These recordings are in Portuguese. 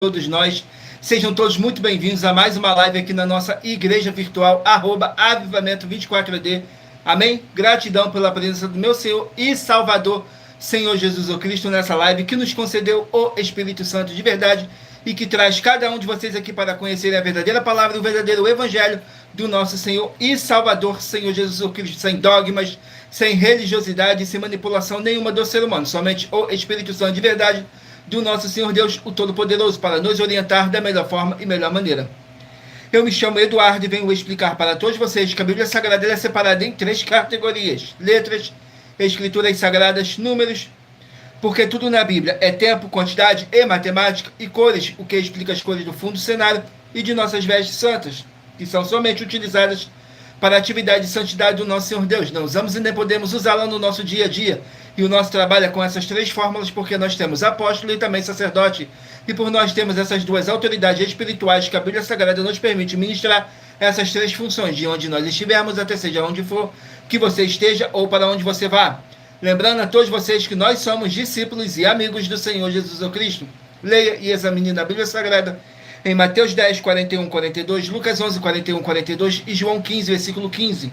todos nós. Sejam todos muito bem-vindos a mais uma live aqui na nossa igreja virtual, @avivamento24AD. Amém? Gratidão pela presença do meu Senhor e Salvador, Senhor Jesus Cristo, nessa live, que nos concedeu o Espírito Santo de verdade e que traz cada um de vocês aqui para conhecer a verdadeira palavra e o verdadeiro evangelho do nosso Senhor e Salvador, Senhor Jesus Cristo, sem dogmas, sem religiosidade, sem manipulação nenhuma do ser humano, somente o Espírito Santo de verdade do nosso Senhor Deus, o Todo-Poderoso, para nos orientar da melhor forma e melhor maneira. Eu me chamo Eduardo e venho explicar para todos vocês que a Bíblia Sagrada é separada em 3 categorias: letras, escrituras sagradas, números, porque tudo na Bíblia é tempo, quantidade e matemática, e cores, o que explica as cores do fundo do cenário e de nossas vestes santas, que são somente utilizadas para a atividade de santidade do nosso Senhor Deus. Não usamos e nem podemos usá-la no nosso dia a dia. E o nosso trabalho é com essas 3 fórmulas, porque nós temos apóstolo e também sacerdote. E por nós temos essas 2 autoridades espirituais que a Bíblia Sagrada nos permite ministrar essas 3 funções, de onde nós estivermos, até seja onde for que você esteja ou para onde você vá. Lembrando a todos vocês que nós somos discípulos e amigos do Senhor Jesus Cristo. Leia e examine na Bíblia Sagrada em Mateus 10, 41, 42, Lucas 11, 41, 42 e João 15, versículo 15.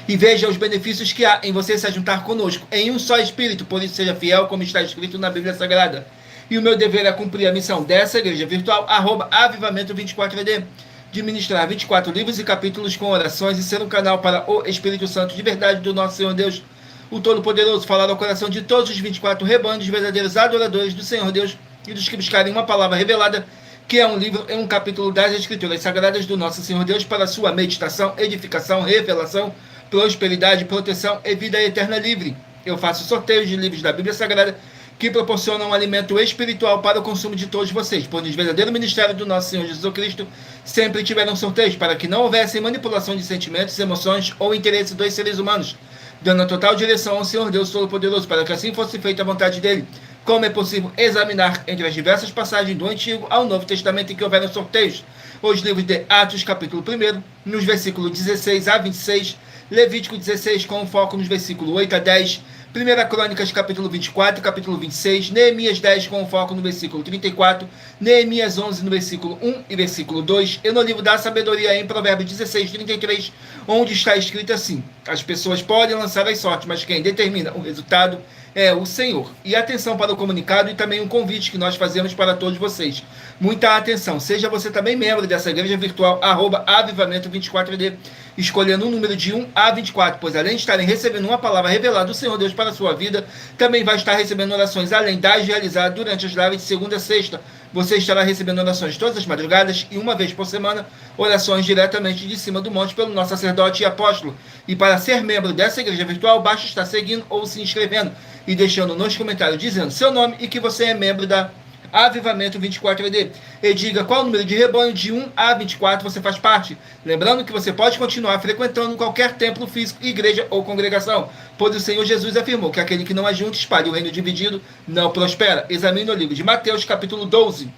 E veja os benefícios que há em você se juntar conosco em um só Espírito, por isso seja fiel, como está escrito na Bíblia Sagrada. E o meu dever é cumprir a missão dessa igreja virtual, @avivamento24AD, de ministrar 24 livros e capítulos com orações e ser um canal para o Espírito Santo de verdade do nosso Senhor Deus, o Todo-Poderoso, falar ao coração de todos os 24 rebanhos, verdadeiros adoradores do Senhor Deus e dos que buscarem uma palavra revelada, que é um livro e um capítulo das Escrituras Sagradas do nosso Senhor Deus, para sua meditação, edificação, revelação, prosperidade, proteção e vida eterna livre. Eu faço sorteios de livros da Bíblia Sagrada que proporcionam um alimento espiritual para o consumo de todos vocês, pois no verdadeiro ministério do nosso Senhor Jesus Cristo sempre tiveram sorteios para que não houvesse manipulação de sentimentos, emoções ou interesse dos seres humanos, dando a total direção ao Senhor Deus Todo-Poderoso, para que assim fosse feita a vontade dele. Como é possível examinar entre as diversas passagens do Antigo ao Novo Testamento em que houveram sorteios? Os livros de Atos, capítulo 1, nos versículos 16 a 26, Levítico 16, com foco nos versículos 8 a 10, 1 Crônicas, capítulo 24, capítulo 26, Neemias 10, com foco no versículo 34, Neemias 11, no versículo 1 e versículo 2, e no livro da sabedoria em Provérbios 16, 33, onde está escrito assim: as pessoas podem lançar as sortes, mas quem determina o resultado é o Senhor. E atenção para o comunicado e também um convite que nós fazemos para todos vocês. Muita atenção, seja você também membro dessa igreja virtual, @avivamento24AD, escolhendo um número de 1 a 24, pois além de estarem recebendo uma palavra revelada do Senhor Deus para a sua vida, também vai estar recebendo orações além das realizadas durante as lives de segunda a sexta. Você estará recebendo orações todas as madrugadas e uma vez por semana, orações diretamente de cima do monte pelo nosso sacerdote e apóstolo. E para ser membro dessa igreja virtual, basta estar seguindo ou se inscrevendo e deixando nos comentários dizendo seu nome e que você é membro da Avivamento 24AD. E diga qual número de rebanho de 1 a 24 você faz parte. Lembrando que você pode continuar frequentando qualquer templo físico, igreja ou congregação, pois o Senhor Jesus afirmou que aquele que não ajunta, espalha o reino dividido, não prospera. Examine o livro de Mateus, capítulo 12.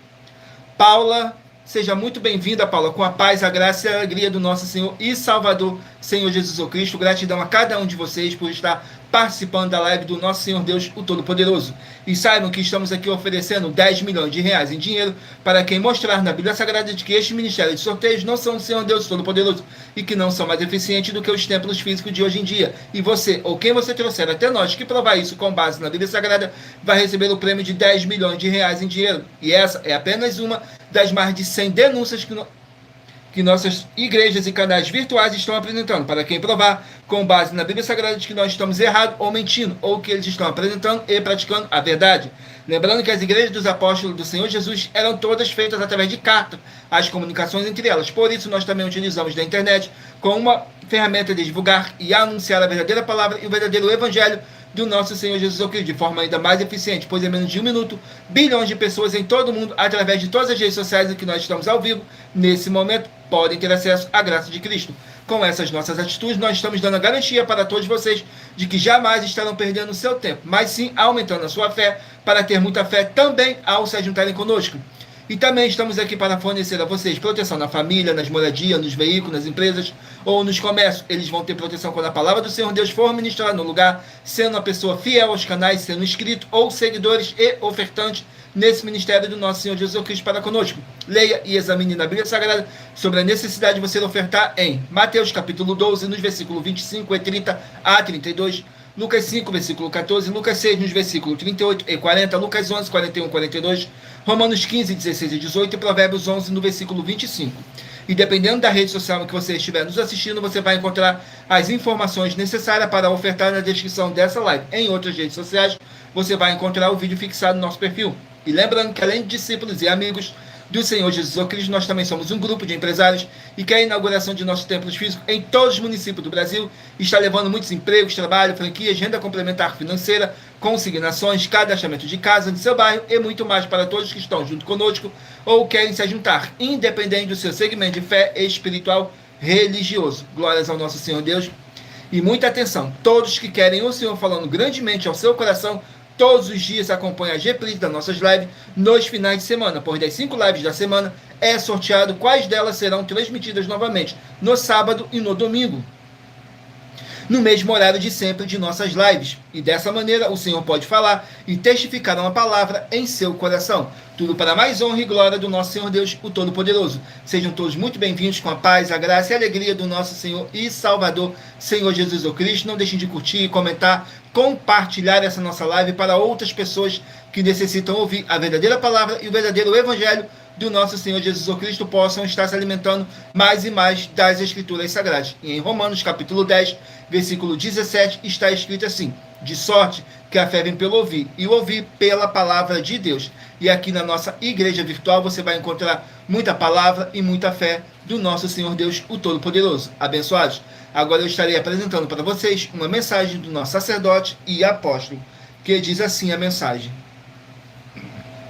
Paula, seja muito bem-vinda, Paula, com a paz, a graça e a alegria do nosso Senhor e Salvador, Senhor Jesus Cristo. Gratidão a cada um de vocês por estar participando da live do nosso Senhor Deus, o Todo-Poderoso. E saibam que estamos aqui oferecendo 10 milhões de reais em dinheiro para quem mostrar na Bíblia Sagrada de que este ministério de sorteios não são do Senhor Deus Todo-Poderoso e que não são mais eficientes do que os templos físicos de hoje em dia. E você, ou quem você trouxer até nós que provar isso com base na Bíblia Sagrada, vai receber o prêmio de 10 milhões de reais em dinheiro. E essa é apenas uma das mais de 100 denúncias que nossas igrejas e canais virtuais estão apresentando, para quem provar, com base na Bíblia Sagrada, de que nós estamos errados ou mentindo, ou que eles estão apresentando e praticando a verdade. Lembrando que as igrejas dos apóstolos do Senhor Jesus eram todas feitas através de carta, as comunicações entre elas. Por isso, nós também utilizamos da internet como uma ferramenta de divulgar e anunciar a verdadeira palavra e o verdadeiro evangelho do nosso Senhor Jesus Cristo, de forma ainda mais eficiente, pois em menos de 1 minuto, bilhões de pessoas em todo o mundo, através de todas as redes sociais em que nós estamos ao vivo, nesse momento, podem ter acesso à graça de Cristo. Com essas nossas atitudes, nós estamos dando a garantia para todos vocês de que jamais estarão perdendo o seu tempo, mas sim aumentando a sua fé, para ter muita fé também ao se juntarem conosco. E também estamos aqui para fornecer a vocês proteção na família, nas moradias, nos veículos, nas empresas ou nos comércios. Eles vão ter proteção quando a palavra do Senhor Deus for ministrada no lugar, sendo uma pessoa fiel aos canais, sendo inscrito ou seguidores e ofertantes nesse ministério do nosso Senhor Jesus Cristo para conosco. Leia e examine na Bíblia Sagrada sobre a necessidade de você ofertar em Mateus capítulo 12, nos versículos 25 e 30 a 32, Lucas 5, versículo 14, Lucas 6, nos versículos 38 e 40, Lucas 11, 41 e 42, Romanos 15, 16 e 18 e Provérbios 11, no versículo 25. E dependendo da rede social em que você estiver nos assistindo, você vai encontrar as informações necessárias para ofertar na descrição dessa live. Em outras redes sociais, você vai encontrar o vídeo fixado no nosso perfil. E lembrando que além de discípulos e amigos do Senhor Jesus Cristo, nós também somos um grupo de empresários e que a inauguração de nossos templos físicos em todos os municípios do Brasil está levando muitos empregos, trabalho, franquias, renda complementar financeira, consignações, cadastramento de casa de seu bairro e muito mais para todos que estão junto conosco ou querem se juntar, independente do seu segmento de fé espiritual religioso. Glórias ao nosso Senhor Deus. E muita atenção, todos que querem o Senhor falando grandemente ao seu coração, todos os dias acompanhe as reprises das nossas lives nos finais de semana, pois das 5 lives da semana é sorteado quais delas serão transmitidas novamente no sábado e no domingo, no mesmo horário de sempre de nossas lives. E dessa maneira o Senhor pode falar e testificar uma palavra em seu coração. Tudo para mais honra e glória do nosso Senhor Deus, o Todo-Poderoso. Sejam todos muito bem-vindos com a paz, a graça e a alegria do nosso Senhor e Salvador, Senhor Jesus Cristo. Não deixem de curtir, comentar, compartilhar essa nossa live para outras pessoas que necessitam ouvir a verdadeira palavra e o verdadeiro evangelho do nosso Senhor Jesus Cristo, possam estar se alimentando mais e mais das Escrituras Sagradas. E em Romanos capítulo 10, versículo 17, está escrito assim: de sorte que a fé vem pelo ouvir, e o ouvir pela palavra de Deus. E aqui na nossa igreja virtual você vai encontrar muita palavra e muita fé do nosso Senhor Deus, o Todo-Poderoso. Abençoados, agora eu estarei apresentando para vocês uma mensagem do nosso sacerdote e apóstolo, que diz assim a mensagem: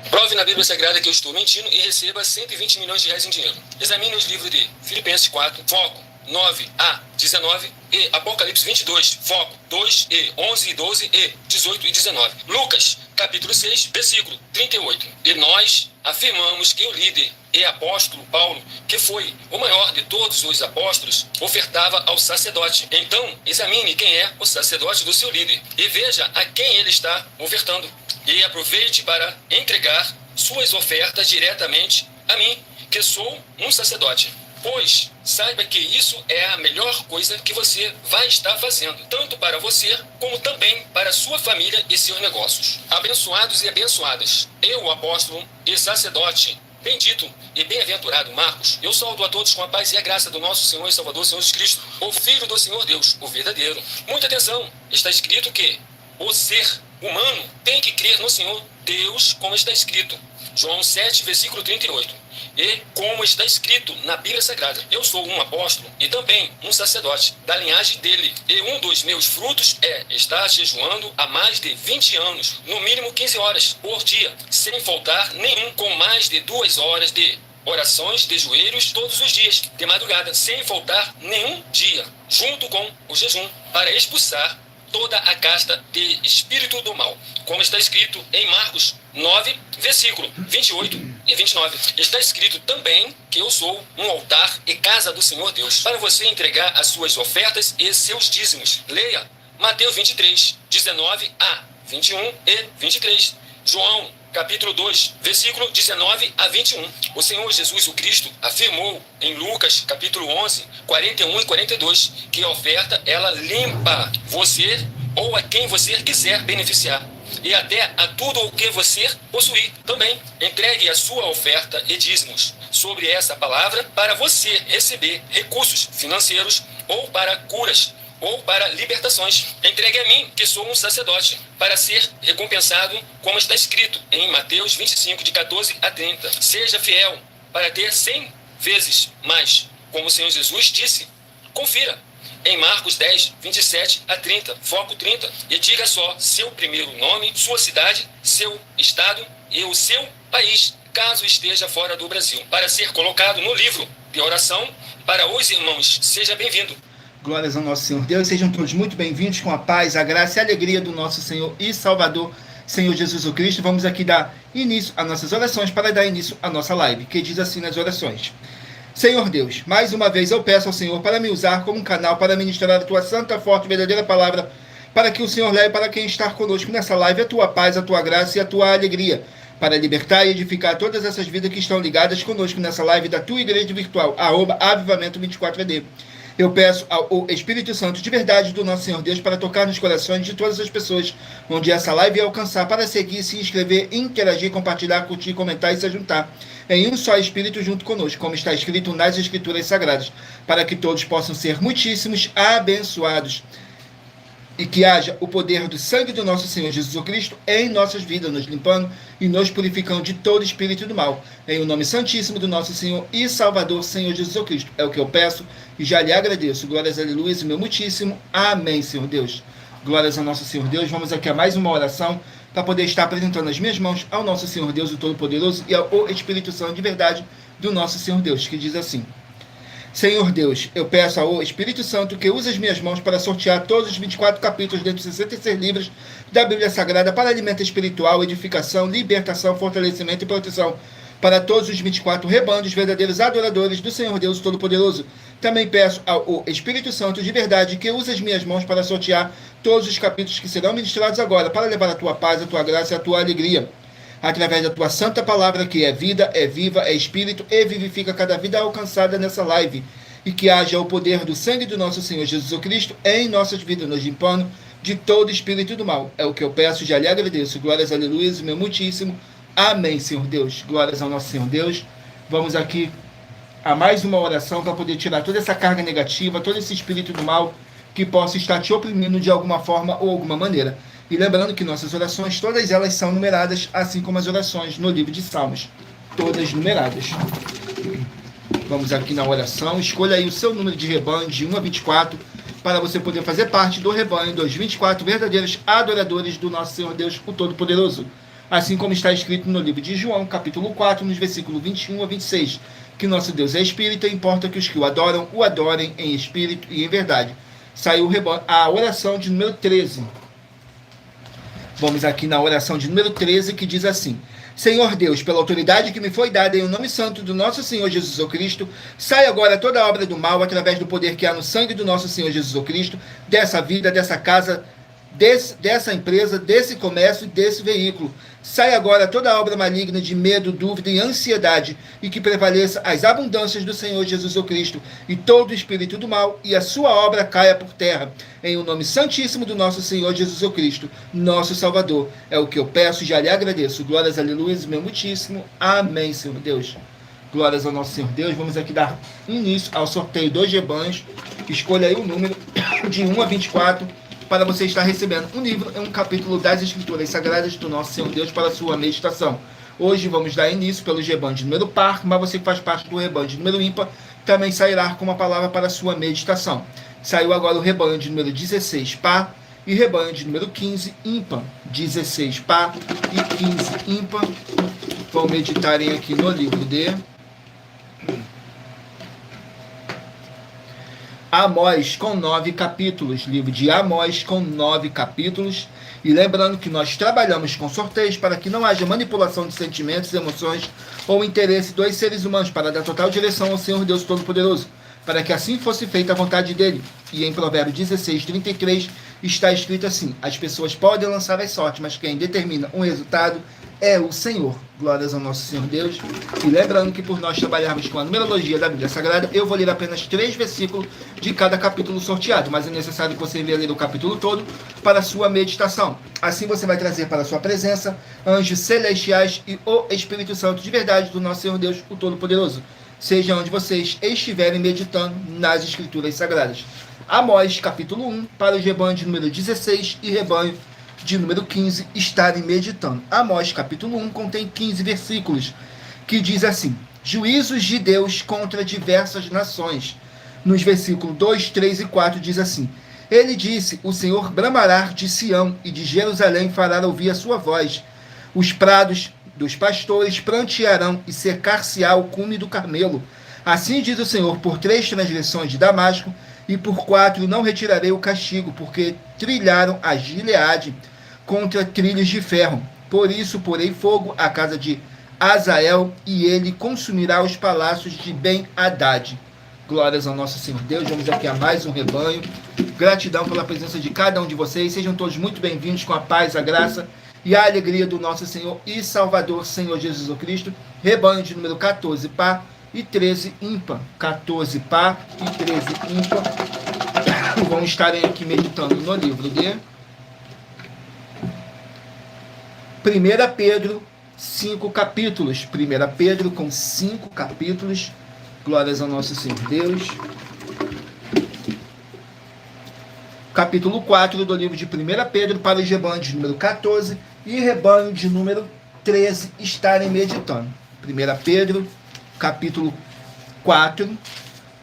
prove na Bíblia Sagrada que eu estou mentindo e receba 120 milhões de reais em dinheiro. Examine os livros de Filipenses 4, foco 9 a 19 e Apocalipse 22, foco 2 e 11 e 12 e 18 e 19. Lucas, capítulo 6, versículo 38. E nós afirmamos que o líder e apóstolo Paulo, que foi o maior de todos os apóstolos, ofertava ao sacerdote. Então, examine quem é o sacerdote do seu líder e veja a quem ele está ofertando. E aproveite para entregar suas ofertas diretamente a mim, que sou um sacerdote. Pois saiba que isso é a melhor coisa que você vai estar fazendo, tanto para você, como também para sua família e seus negócios. Abençoados e abençoadas, eu, apóstolo e sacerdote, bendito e bem-aventurado Marcos, eu saúdo a todos com a paz e a graça do nosso Senhor e Salvador, Senhor Jesus Cristo, o Filho do Senhor Deus, o verdadeiro. Muita atenção, está escrito que o ser humano tem que crer no Senhor Deus, como está escrito. João 7, versículo 38. E como está escrito na Bíblia Sagrada, eu sou um apóstolo e também um sacerdote da linhagem dele. E um dos meus frutos é estar jejuando há mais de 20 anos, no mínimo 15 horas por dia, sem faltar nenhum, com mais de 2 horas de orações de joelhos todos os dias, de madrugada, sem faltar nenhum dia, junto com o jejum, para expulsar toda a casta de espírito do mal, como está escrito em Marcos 9, versículo 28 e 29. Está escrito também que eu sou um altar e casa do Senhor Deus, para você entregar as suas ofertas e seus dízimos. Leia Mateus 23, 19 a 21 e 23. João capítulo 2, versículo 19 a 21. O Senhor Jesus o Cristo afirmou em Lucas capítulo 11, 41 e 42, que a oferta, ela limpa você ou a quem você quiser beneficiar, e até a tudo o que você possuir. Também entregue a sua oferta e dízimos sobre essa palavra para você receber recursos financeiros ou para curas ou para libertações. Entregue a mim, que sou um sacerdote, para ser recompensado, como está escrito em Mateus 25, de 14 a 30. Seja fiel para ter 100 vezes mais, como o Senhor Jesus disse. Confira em Marcos 10, 27 a 30, foco 30, e diga só seu primeiro nome, sua cidade, seu estado e o seu país, caso esteja fora do Brasil, para ser colocado no livro de oração para os irmãos. Seja bem-vindo. Glórias ao nosso Senhor Deus, sejam todos muito bem-vindos com a paz, a graça e a alegria do nosso Senhor e Salvador, Senhor Jesus Cristo. Vamos aqui dar início às nossas orações para dar início à nossa live, que diz assim nas orações: Senhor Deus, mais uma vez eu peço ao Senhor para me usar como um canal para ministrar a Tua santa, forte e verdadeira palavra, para que o Senhor leve para quem está conosco nessa live a Tua paz, a Tua graça e a Tua alegria, para libertar e edificar todas essas vidas que estão ligadas conosco nessa live da tua igreja virtual, @avivamento24ed. Eu peço ao Espírito Santo de verdade do nosso Senhor Deus para tocar nos corações de todas as pessoas onde essa live alcançar, para seguir, se inscrever, interagir, compartilhar, curtir, comentar e se juntar em um só Espírito junto conosco, como está escrito nas Escrituras Sagradas, para que todos possam ser muitíssimos abençoados e que haja o poder do sangue do nosso Senhor Jesus Cristo em nossas vidas, nos limpando e nos purificando de todo espírito do mal. Em o nome santíssimo do nosso Senhor e Salvador, Senhor Jesus Cristo. É o que eu peço e já lhe agradeço. Glórias, aleluia, meu muitíssimo. Amém, Senhor Deus. Glórias ao nosso Senhor Deus. Vamos aqui a mais uma oração para poder estar apresentando as minhas mãos ao nosso Senhor Deus, o Todo-Poderoso, e ao Espírito Santo de verdade do nosso Senhor Deus, que diz assim: Senhor Deus, eu peço ao Espírito Santo que use as minhas mãos para sortear todos os 24 capítulos dentro dos 66 livros da Bíblia Sagrada para alimento espiritual, edificação, libertação, fortalecimento e proteção para todos os 24 rebanhos, verdadeiros adoradores do Senhor Deus Todo-Poderoso. Também peço ao Espírito Santo de verdade que use as minhas mãos para sortear todos os capítulos que serão ministrados agora, para levar a tua paz, a tua graça e a tua alegria, através da tua santa palavra, que é vida, é viva, é espírito e vivifica cada vida alcançada nessa live. E que haja o poder do sangue do nosso Senhor Jesus Cristo em nossas vidas, nos limpando de todo espírito do mal. É o que eu peço e já lhe agradeço. Glórias, aleluia, meu muitíssimo. Amém, Senhor Deus. Glórias ao nosso Senhor Deus. Vamos aqui a mais uma oração para poder tirar toda essa carga negativa, todo esse espírito do mal que possa estar te oprimindo de alguma forma ou alguma maneira. E lembrando que nossas orações, todas elas são numeradas, assim como as orações no livro de Salmos, todas numeradas. Vamos aqui na oração, escolha aí o seu número de rebanho, de 1 a 24, para você poder fazer parte do rebanho dos 24 verdadeiros adoradores do nosso Senhor Deus, o Todo-Poderoso. Assim como está escrito no livro de João, capítulo 4, nos versículos 21 a 26, que nosso Deus é espírito e importa que os que o adorem em espírito e em verdade. Saiu a oração de número 13. Vamos aqui na oração de número 13, que diz assim: Senhor Deus, pela autoridade que me foi dada em o nome santo do nosso Senhor Jesus Cristo, sai agora toda a obra do mal através do poder que há no sangue do nosso Senhor Jesus Cristo, dessa vida, dessa casa, dessa empresa, desse comércio e desse veículo. Sai agora toda a obra maligna de medo, dúvida e ansiedade, e que prevaleça as abundâncias do Senhor Jesus Cristo, e todo o espírito do mal, e a sua obra caia por terra, em o nome santíssimo do nosso Senhor Jesus Cristo, nosso Salvador. É o que eu peço e já lhe agradeço. Glórias, aleluia, meu muitíssimo. Amém, Senhor Deus. Glórias ao nosso Senhor Deus. Vamos aqui dar início ao sorteio dos rebanhos. Escolha aí o número de 1 a 24, para você estar recebendo um livro, um capítulo das Escrituras Sagradas do nosso Senhor Deus para a sua meditação. Hoje vamos dar início pelo rebanho de número par, mas você que faz parte do rebanho de número ímpar também sairá com uma palavra para a sua meditação. Saiu agora o rebanho de número 16 par e rebanho de número 15 ímpar. 16 par e 15 ímpar. Vão meditarem aqui no livro de Amós, com 9 capítulos, livro de Amós com 9 capítulos, e lembrando que nós trabalhamos com sorteios para que não haja manipulação de sentimentos, emoções ou interesse dos seres humanos, para dar total direção ao Senhor Deus Todo-Poderoso, para que assim fosse feita a vontade dele. E em Provérbios 16, 33, está escrito assim: as pessoas podem lançar as sortes, mas quem determina o resultado é o Senhor. Glórias ao nosso Senhor Deus. E lembrando que por nós trabalharmos com a numerologia da Bíblia Sagrada, eu vou ler apenas 3 versículos de cada capítulo sorteado, mas é necessário que você venha ler o capítulo todo para a sua meditação. Assim você vai trazer para a sua presença anjos celestiais e o Espírito Santo de verdade do nosso Senhor Deus, o Todo-Poderoso, seja onde vocês estiverem meditando nas Escrituras Sagradas. Amós, capítulo 1, para o rebanho de número 16 e rebanho de número 15 estarem meditando. Amós, capítulo 1, contém 15 versículos, que diz assim: juízos de Deus contra diversas nações. Nos versículos 2, 3 e 4 diz assim: ele disse, o Senhor bramará de Sião, e de Jerusalém fará ouvir a sua voz. Os prados dos pastores prantearão, e secar-se-á o cume do Carmelo. Assim diz o Senhor: por 3 transgressões de Damasco, e por 4 não retirarei o castigo, porque trilharam a Gileade contra trilhos de ferro. Por isso porei fogo à casa de Azael, e ele consumirá os palácios de Ben-Hadad. Glórias ao nosso Senhor Deus. Vamos aqui a mais um rebanho. Gratidão pela presença de cada um de vocês. Sejam todos muito bem-vindos, com a paz, a graça e a alegria do nosso Senhor e Salvador, Senhor Jesus Cristo. Rebanho de número 14, par e 13, ímpar. 14, par e 13, ímpar. Vamos estarem aqui meditando no livro de 1 Pedro, 5 capítulos. 1 Pedro com 5 capítulos. Glórias ao nosso Senhor Deus. Capítulo 4 do livro de 1 Pedro, para os rebanhos de número 14 e rebanho de número 13 estarem meditando. 1 Pedro, capítulo 4,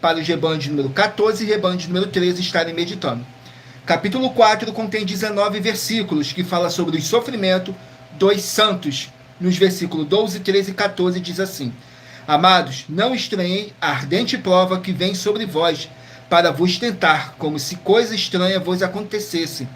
para os rebanhos de número 14 e rebanho de número 13 estarem meditando. Capítulo 4 contém 19 versículos que fala sobre o sofrimento dos santos. Nos versículos 12, 13 e 14 diz assim: Amados, não estranhei a ardente prova que vem sobre vós, para vos tentar, como se coisa estranha vos acontecesse.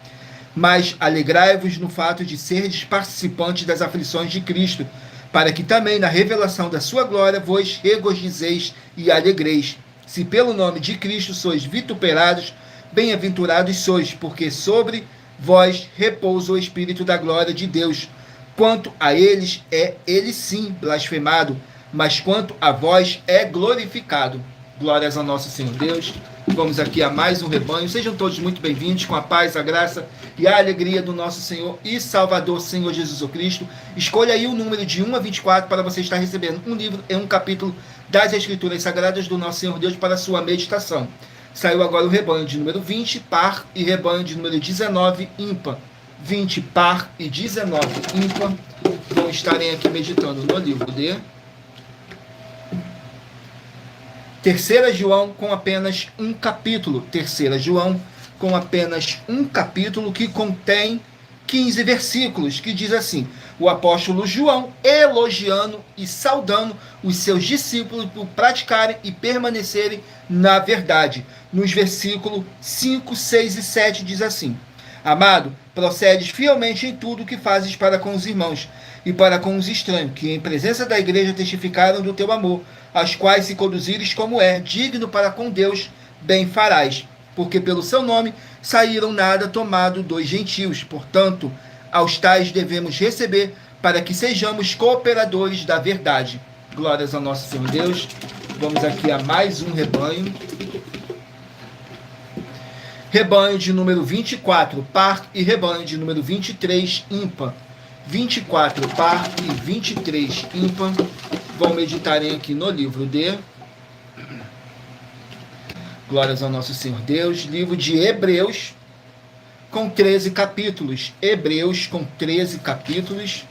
Mas alegrai-vos no fato de serdes participantes das aflições de Cristo, para que também na revelação da sua glória vos regozijeis e alegreis. Se pelo nome de Cristo sois vituperados, bem-aventurados sois, porque sobre vós repousa o Espírito da glória de Deus. Quanto a eles, é ele sim blasfemado, mas quanto a vós, é glorificado. Glórias ao nosso Senhor Deus. Vamos aqui a mais um rebanho. Sejam todos muito bem-vindos, com a paz, a graça e a alegria do nosso Senhor e Salvador, Senhor Jesus Cristo. Escolha aí o número de 1 a 24 para você estar recebendo um livro e um capítulo das Escrituras Sagradas do nosso Senhor Deus para a sua meditação. Saiu agora o rebanho de número 20, par, e rebanho de número 19, ímpar. 20, par e 19, ímpar. Vão estarem aqui meditando no livro de 3 João com apenas um capítulo. 3 João com apenas um capítulo que contém 15 versículos, que diz assim: o apóstolo João elogiando e saudando os seus discípulos por praticarem e permanecerem na verdade. Nos versículos 5, 6 e 7 diz assim: Amado, procedes fielmente em tudo o que fazes para com os irmãos e para com os estranhos, que em presença da igreja testificaram do teu amor, as quais se conduzires como é, digno para com Deus, bem farás. Porque pelo seu nome saíram nada tomado dos gentios. Portanto, aos tais devemos receber, para que sejamos cooperadores da verdade. Glórias ao nosso Senhor Deus. Vamos aqui a mais um rebanho. Rebanho de número 24, par, e rebanho de número 23, ímpar. 24, par, e 23, ímpar. Vão meditarem aqui no livro de Glórias ao nosso Senhor Deus, livro de Hebreus, com 13 capítulos. Hebreus com 13 capítulos.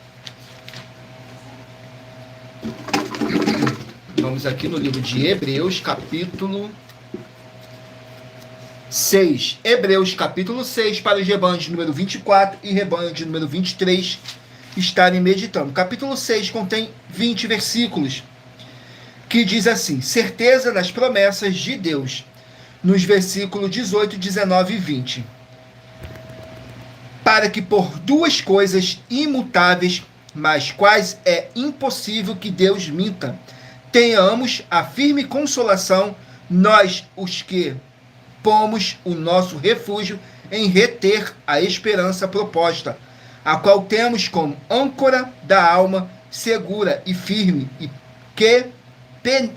Vamos aqui no livro de Hebreus, capítulo 6. Hebreus, capítulo 6, para os rebanhos de número 24 e rebanho de número 23 estarem meditando. Capítulo 6 contém 20 versículos, que diz assim: certeza das promessas de Deus. Nos versículos 18, 19 e 20. Para que por duas coisas imutáveis, mas quais é impossível que Deus minta, tenhamos a firme consolação, nós os que pomos o nosso refúgio em reter a esperança proposta, a qual temos como âncora da alma segura e firme, e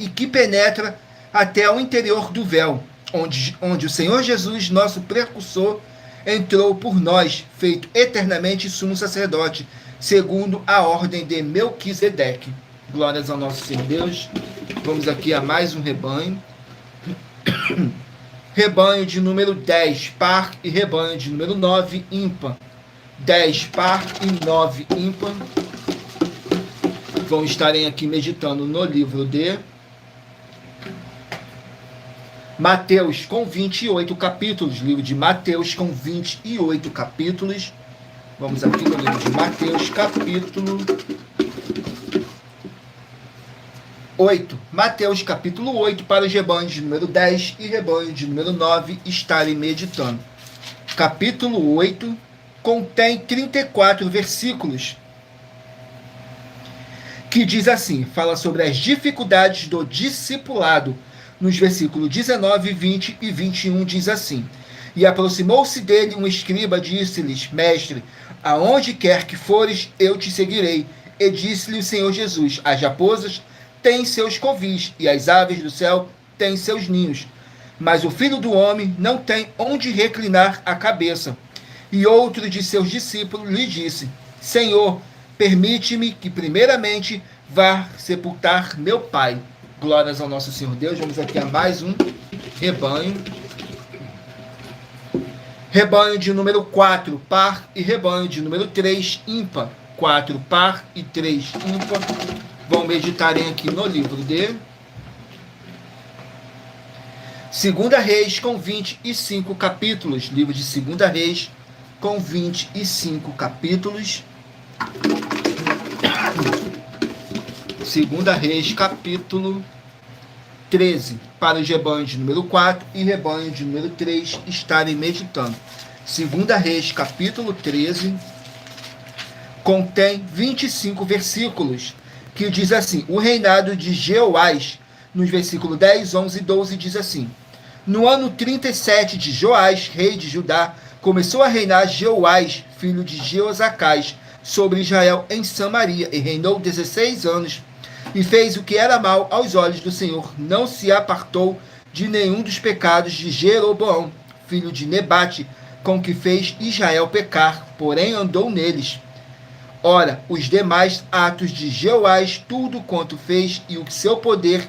que penetra até o interior do véu, onde o Senhor Jesus, nosso precursor, entrou por nós, feito eternamente sumo sacerdote, segundo a ordem de Melquisedeque. Glórias ao nosso Senhor Deus. Vamos aqui a mais um rebanho. Rebanho de número 10, par, e rebanho de número 9, ímpar. 10, par, e 9, ímpar. Vão estarem aqui meditando no livro de Mateus, com 28 capítulos. Livro de Mateus, com 28 capítulos. Vamos aqui no livro de Mateus, capítulo 8. Mateus, capítulo 8, para os rebanhos de número 10 e rebanho de número 9 estarem meditando. Capítulo 8 contém 34 versículos, que diz assim, fala sobre as dificuldades do discipulado. Nos versículos 19, 20 e 21 diz assim: e aproximou-se dele um escriba, disse-lhes: mestre, Aonde quer que fores, eu te seguirei. E disse-lhe o Senhor Jesus: as raposas têm seus covis, e as aves do céu têm seus ninhos, mas o Filho do Homem não tem onde reclinar a cabeça. E outro de seus discípulos lhe disse: Senhor, permite-me que primeiramente vá sepultar meu pai. Glórias ao nosso Senhor Deus. Vamos aqui a mais um rebanho. Rebanho de número 4, par, e rebanho de número 3, ímpar. 4, par, e 3, ímpar. Vão meditarem aqui no livro de 2 Reis, com 25 capítulos. Livro de 2 Reis, com 25 capítulos. 2 Reis, capítulo 13, para os rebanhos de número 4 e rebanho de número 3 estarem meditando. 2 Reis, capítulo 13, contém 25 versículos, que diz assim: o reinado de Jeoás, nos versículos 10, 11 e 12, diz assim: no ano 37 de Joás, rei de Judá, começou a reinar Jeoás, filho de Jeozacás, sobre Israel em Samaria, e reinou 16 anos, e fez o que era mal aos olhos do Senhor. Não se apartou de nenhum dos pecados de Jeroboão, filho de Nebate, com que fez Israel pecar, porém andou neles. Ora, os demais atos de Jeoás, tudo quanto fez, e o seu poder,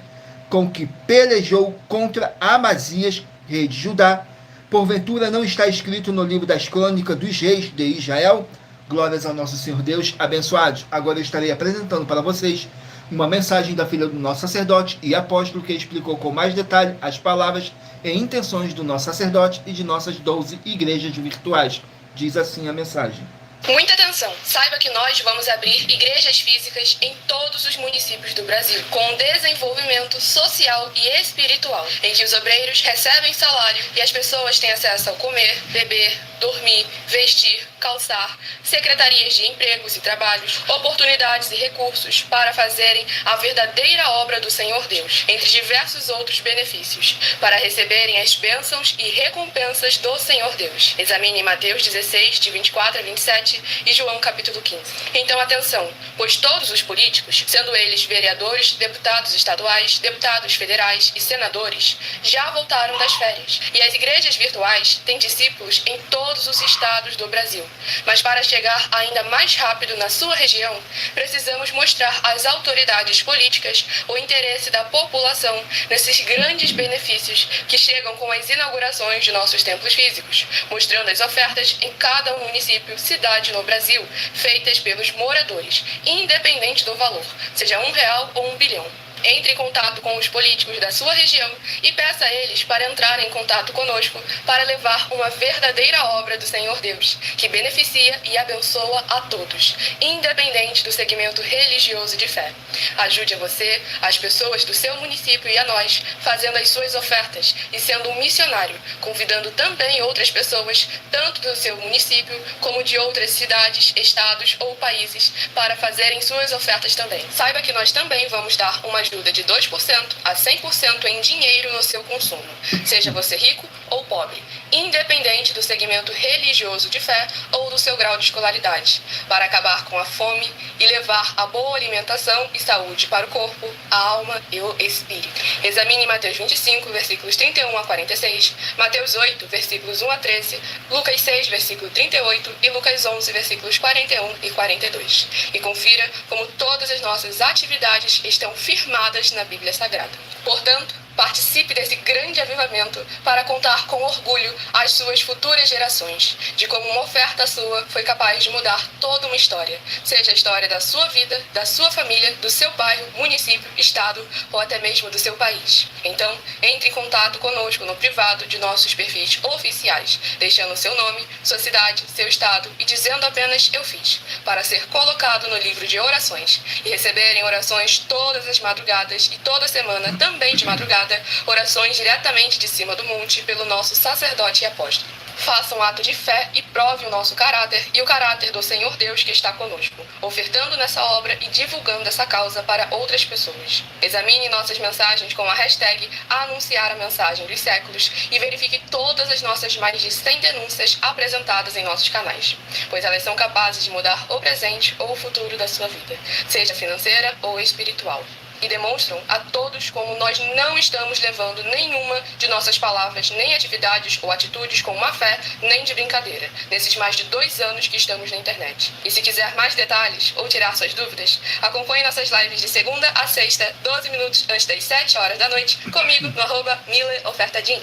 com que pelejou contra Amazias, rei de Judá, porventura não está escrito no livro das crônicas dos reis de Israel? Glórias ao nosso Senhor Deus, abençoados. Agora eu estarei apresentando para vocês uma mensagem da filha do nosso sacerdote e apóstolo, que explicou com mais detalhe as palavras e intenções do nosso sacerdote e de nossas 12 igrejas virtuais. Diz assim a mensagem. Muita atenção! Saiba que nós vamos abrir igrejas físicas em todos os municípios do Brasil, com desenvolvimento social e espiritual, em que os obreiros recebem salário e as pessoas têm acesso ao comer, beber, dormir, vestir, calçar, secretarias de empregos e trabalhos, oportunidades e recursos para fazerem a verdadeira obra do Senhor Deus, entre diversos outros benefícios, para receberem as bênçãos e recompensas do Senhor Deus. Examine Mateus 16, de 24 a 27 e João capítulo 15. Então atenção, pois todos os políticos, sendo eles vereadores, deputados estaduais, deputados federais e senadores, já voltaram das férias, e as igrejas virtuais têm discípulos em todos os estados do Brasil. Mas para chegar ainda mais rápido na sua região, precisamos mostrar às autoridades políticas o interesse da população nesses grandes benefícios que chegam com as inaugurações de nossos templos físicos, mostrando as ofertas em cada município, cidade no Brasil, feitas pelos moradores, independente do valor, seja R$1 ou 1 bilhão. Entre em contato com os políticos da sua região e peça a eles para entrar em contato conosco para levar uma verdadeira obra do Senhor Deus, que beneficia e abençoa a todos, independente do segmento religioso de fé. Ajude a você, as pessoas do seu município e a nós, fazendo as suas ofertas e sendo um missionário, convidando também outras pessoas, tanto do seu município como de outras cidades, estados ou países, para fazerem suas ofertas também. Saiba que nós também vamos dar uma ajuda de 2% a 100% em dinheiro no seu consumo, seja você rico ou pobre, independente do segmento religioso de fé ou do seu grau de escolaridade, para acabar com a fome e levar a boa alimentação e saúde para o corpo, a alma e o espírito. Examine Mateus 25, versículos 31 a 46, Mateus 8, versículos 1 a 13, Lucas 6, versículo 38 e Lucas 11, versículos 41 e 42. E confira como todas as nossas atividades estão firmadas na Bíblia Sagrada. Portanto, participe desse grande avivamento para contar com orgulho às suas futuras gerações de como uma oferta sua foi capaz de mudar toda uma história, seja a história da sua vida, da sua família, do seu bairro, município, estado ou até mesmo do seu país. Então, entre em contato conosco no privado de nossos perfis oficiais, deixando seu nome, sua cidade, seu estado e dizendo apenas "eu fiz", para ser colocado no livro de orações e receberem orações todas as madrugadas e toda semana também de madrugada, orações diretamente de cima do monte pelo nosso sacerdote e apóstolo. Faça um ato de fé e prove o nosso caráter e o caráter do Senhor Deus que está conosco, ofertando nessa obra e divulgando essa causa para outras pessoas. Examine nossas mensagens com a hashtag Anunciar a Mensagem dos Séculos e verifique todas as nossas mais de 100 denúncias apresentadas em nossos canais, pois elas são capazes de mudar o presente ou o futuro da sua vida, seja financeira ou espiritual. E demonstram a todos como nós não estamos levando nenhuma de nossas palavras, nem atividades ou atitudes com má fé, nem de brincadeira, nesses mais de 2 anos que estamos na internet. E se quiser mais detalhes ou tirar suas dúvidas, acompanhe nossas lives de segunda a sexta, 12 minutos antes das 7 horas da noite, comigo no @MillerOfertaDin.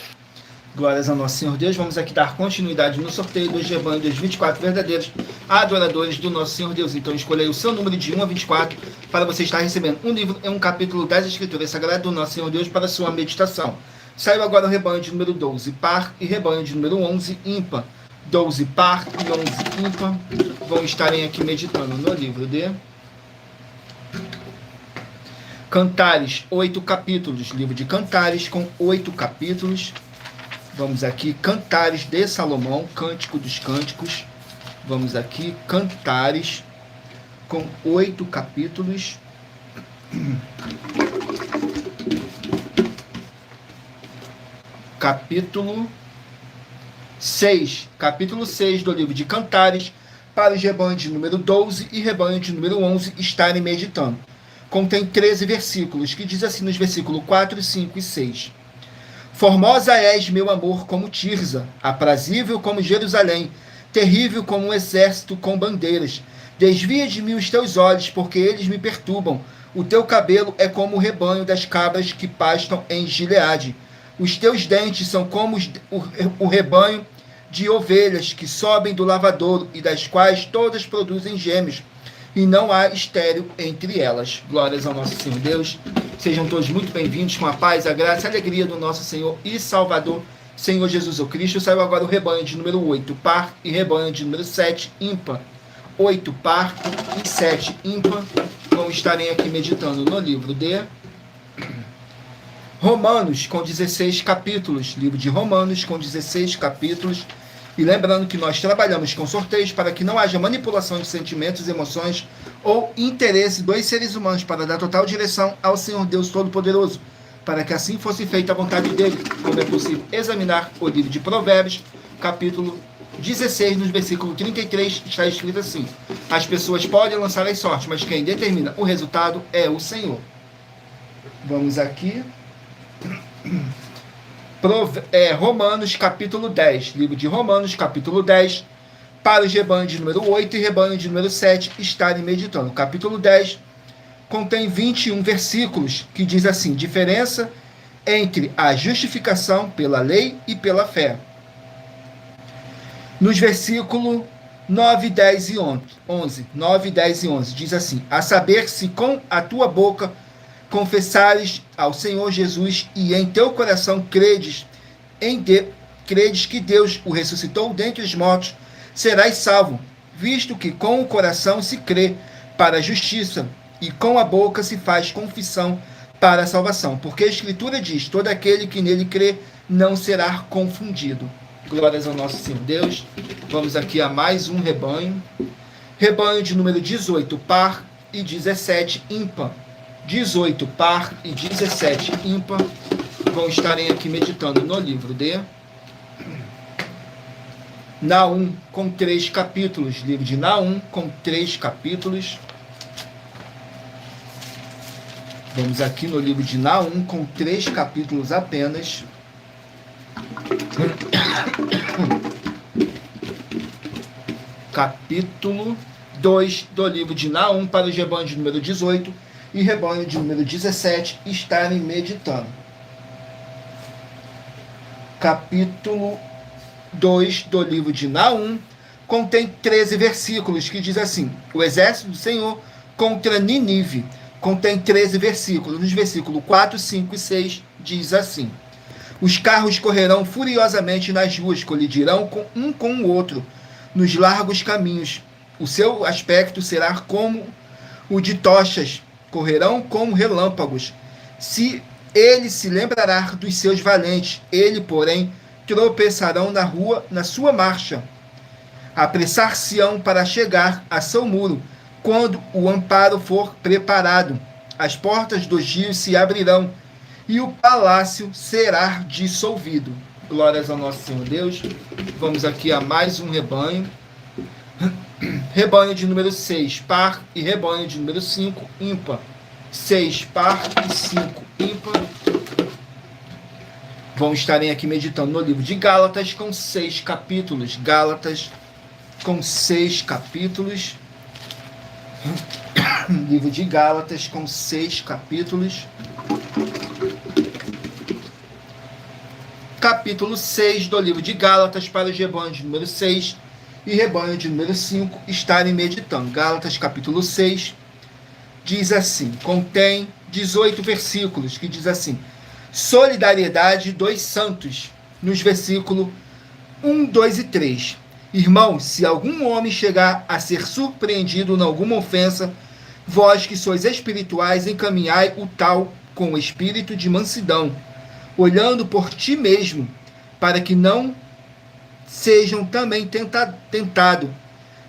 Glórias ao nosso Senhor Deus. Vamos aqui dar continuidade no sorteio dos rebanhos dos 24 verdadeiros adoradores do nosso Senhor Deus. Então escolha aí o seu número de 1 a 24 para você estar recebendo um livro e um capítulo das Escrituras Sagradas do nosso Senhor Deus para a sua meditação. Saiu agora o rebanho de número 12 par e rebanho de número 11 ímpar. 12 par e 11 ímpar vão estarem aqui meditando no livro de Cantares, 8 capítulos. Livro de Cantares com 8 capítulos. Vamos aqui, Cantares de Salomão, Cântico dos Cânticos. Vamos aqui, Cantares, com 8 capítulos. Capítulo 6. Capítulo 6 do livro de Cantares, para os rebanhos de número 12 e rebanho de número 11 estarem meditando. Contém 13 versículos, que diz assim nos versículos 4, 5 e 6. Formosa és, meu amor, como Tirza, aprazível como Jerusalém, terrível como um exército com bandeiras. Desvia de mim os teus olhos, porque eles me perturbam. O teu cabelo é como o rebanho das cabras que pastam em Gileade. Os teus dentes são como o rebanho de ovelhas que sobem do lavadouro e das quais todas produzem gêmeos, e não há estéril entre elas. Glórias ao nosso Senhor Deus. Sejam todos muito bem-vindos com a paz, a graça e a alegria do nosso Senhor e Salvador, Senhor Jesus o Cristo. Saiu agora o rebanho de número 8, par, e rebanho de número 7, ímpar. 8, par, e 7, ímpar, vão estarem aqui meditando no livro de Romanos, com 16 capítulos. Livro de Romanos, com 16 capítulos. E lembrando que nós trabalhamos com sorteios para que não haja manipulação de sentimentos, emoções ou interesse dos seres humanos, para dar total direção ao Senhor Deus Todo-Poderoso, para que assim fosse feita a vontade dele, como é possível examinar o livro de Provérbios, capítulo 16, nos versículos 33, está escrito assim: as pessoas podem lançar as sortes, mas quem determina o resultado é o Senhor. Vamos aqui. Romanos capítulo 10, livro de Romanos capítulo 10, para os rebanhos de número 8 e rebanho de número 7 estarem meditando. Capítulo 10 contém 21 versículos, que diz assim: diferença entre a justificação pela lei e pela fé. Nos versículos 9, 10 e 11, 9, 10 e 11, diz assim: a saber, se com a tua boca confessares ao Senhor Jesus e em teu coração credes que Deus o ressuscitou dentre os mortos, serás salvo, visto que com o coração se crê para a justiça e com a boca se faz confissão para a salvação. Porque a Escritura diz: todo aquele que nele crê não será confundido. Glórias ao nosso Senhor Deus. Vamos aqui a mais um rebanho. Rebanho de número 18, par, e 17, ímpar. 18 par e 17 ímpar vão estarem aqui meditando no livro de Naum, com 3 capítulos. Livro de Naum, com 3 capítulos. Vamos aqui no livro de Naum, com 3 capítulos apenas. Capítulo 2 do livro de Naum, para os rebanhos de número 18 e rebanho de número 17 estarem meditando. Capítulo 2 do livro de Naum contém 13 versículos, que diz assim: o exército do Senhor contra Nínive. Contém 13 versículos. Nos versículos 4, 5 e 6 diz assim: os carros correrão furiosamente nas ruas, colidirão um com o outro nos largos caminhos. O seu aspecto será como o de tochas, correrão como relâmpagos. Se ele se lembrará dos seus valentes, ele, porém, tropeçarão na sua marcha. Apressar-se-ão para chegar a seu muro, quando o amparo for preparado. As portas dos rios se abrirão, e o palácio será dissolvido. Glórias ao nosso Senhor Deus. Vamos aqui a mais um rebanho. Rebanho de número 6, par, e rebanho de número 5, ímpar. 6, par, e 5, ímpar. Vamos estarem aqui meditando no livro de Gálatas, com 6 capítulos. Gálatas, com 6 capítulos. Livro de Gálatas, com 6 capítulos. Capítulo 6 do livro de Gálatas, para os rebanhos de número 6 e rebanho de número 5 estarem meditando. Gálatas, capítulo 6, diz assim, contém 18 versículos, que diz assim: solidariedade dos santos, nos versículos 1, 2 e 3. Irmãos, se algum homem chegar a ser surpreendido em alguma ofensa, vós que sois espirituais, encaminhai o tal com o espírito de mansidão, olhando por ti mesmo, para que não sejam também tentados.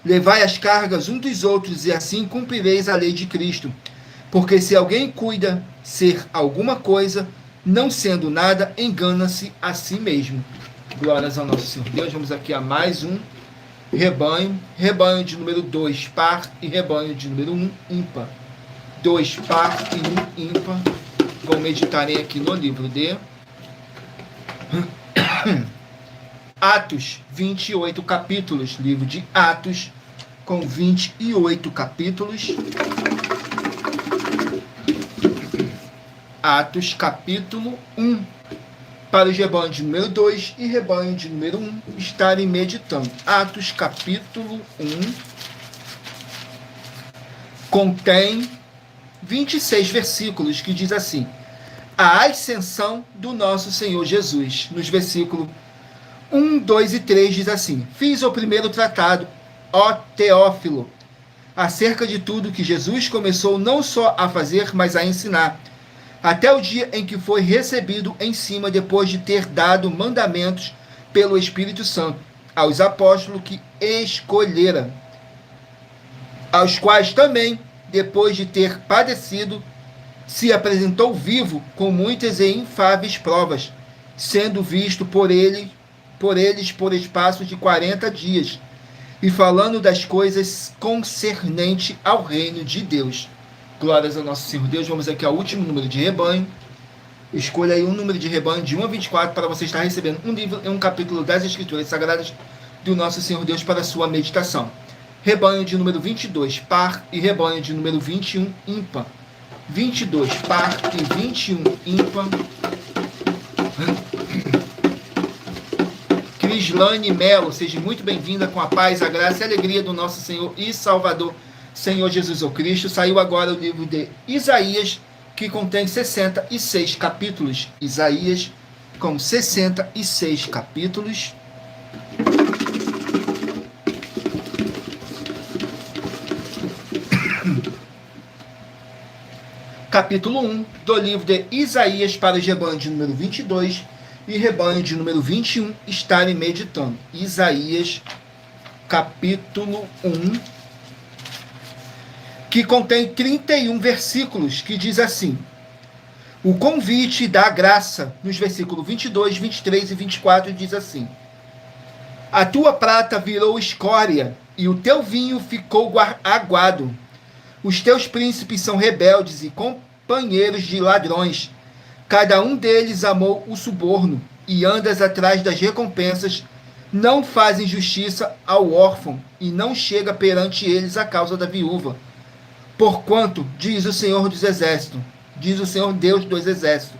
Levai as cargas uns dos outros, e assim cumprireis a lei de Cristo. Porque se alguém cuida ser alguma coisa, não sendo nada, engana-se a si mesmo. Glórias ao nosso Senhor Deus. Vamos aqui a mais um rebanho. Rebanho de número 2, par, e rebanho de número 1, ímpar. 2, par, e 1, ímpar. Vão meditarem aqui no livro de Atos, 28 capítulos. Livro de Atos, com 28 capítulos. Atos, capítulo 1. Para os rebanhos de número 2 e rebanho de número 1 estarem meditando. Atos, capítulo 1. Contém 26 versículos, que diz assim: a ascensão do nosso Senhor Jesus. Nos versículos 1, 2 e 3 diz assim: fiz o primeiro tratado, ó Teófilo, acerca de tudo que Jesus começou não só a fazer, mas a ensinar, até o dia em que foi recebido em cima, depois de ter dado mandamentos pelo Espírito Santo aos apóstolos que escolhera, aos quais também, depois de ter padecido, se apresentou vivo com muitas e infáveis provas, sendo visto por eles por espaço de 40 dias, e falando das coisas concernentes ao reino de Deus. Glórias ao nosso Senhor Deus. Vamos aqui ao último número de rebanho. Escolha aí um número de rebanho de 1 a 24 para você estar recebendo um livro e um capítulo das Escrituras Sagradas do nosso Senhor Deus para a sua meditação. Rebanho de número 22, par, e rebanho de número 21, ímpar. 22, par, e 21, ímpar. Crislane Melo, seja muito bem-vinda, com a paz, a graça e a alegria do nosso Senhor e Salvador, Senhor Jesus o Cristo. Saiu agora o livro de Isaías, que contém 66 capítulos. Isaías, com 66 capítulos. Capítulo 1 do livro de Isaías, para os rebanhos de número 22 e rebanho de número 21 estarem meditando. Isaías, capítulo 1, que contém 31 versículos, que diz assim: o convite da graça, nos versículos 22, 23 e 24, diz assim: a tua prata virou escória, e o teu vinho ficou aguado. Os teus príncipes são rebeldes e companheiros de ladrões. Cada um deles amou o suborno, e andas atrás das recompensas. Não fazem justiça ao órfão, e não chega perante eles a causa da viúva. Porquanto, diz o Senhor dos Exércitos, diz o Senhor Deus dos Exércitos,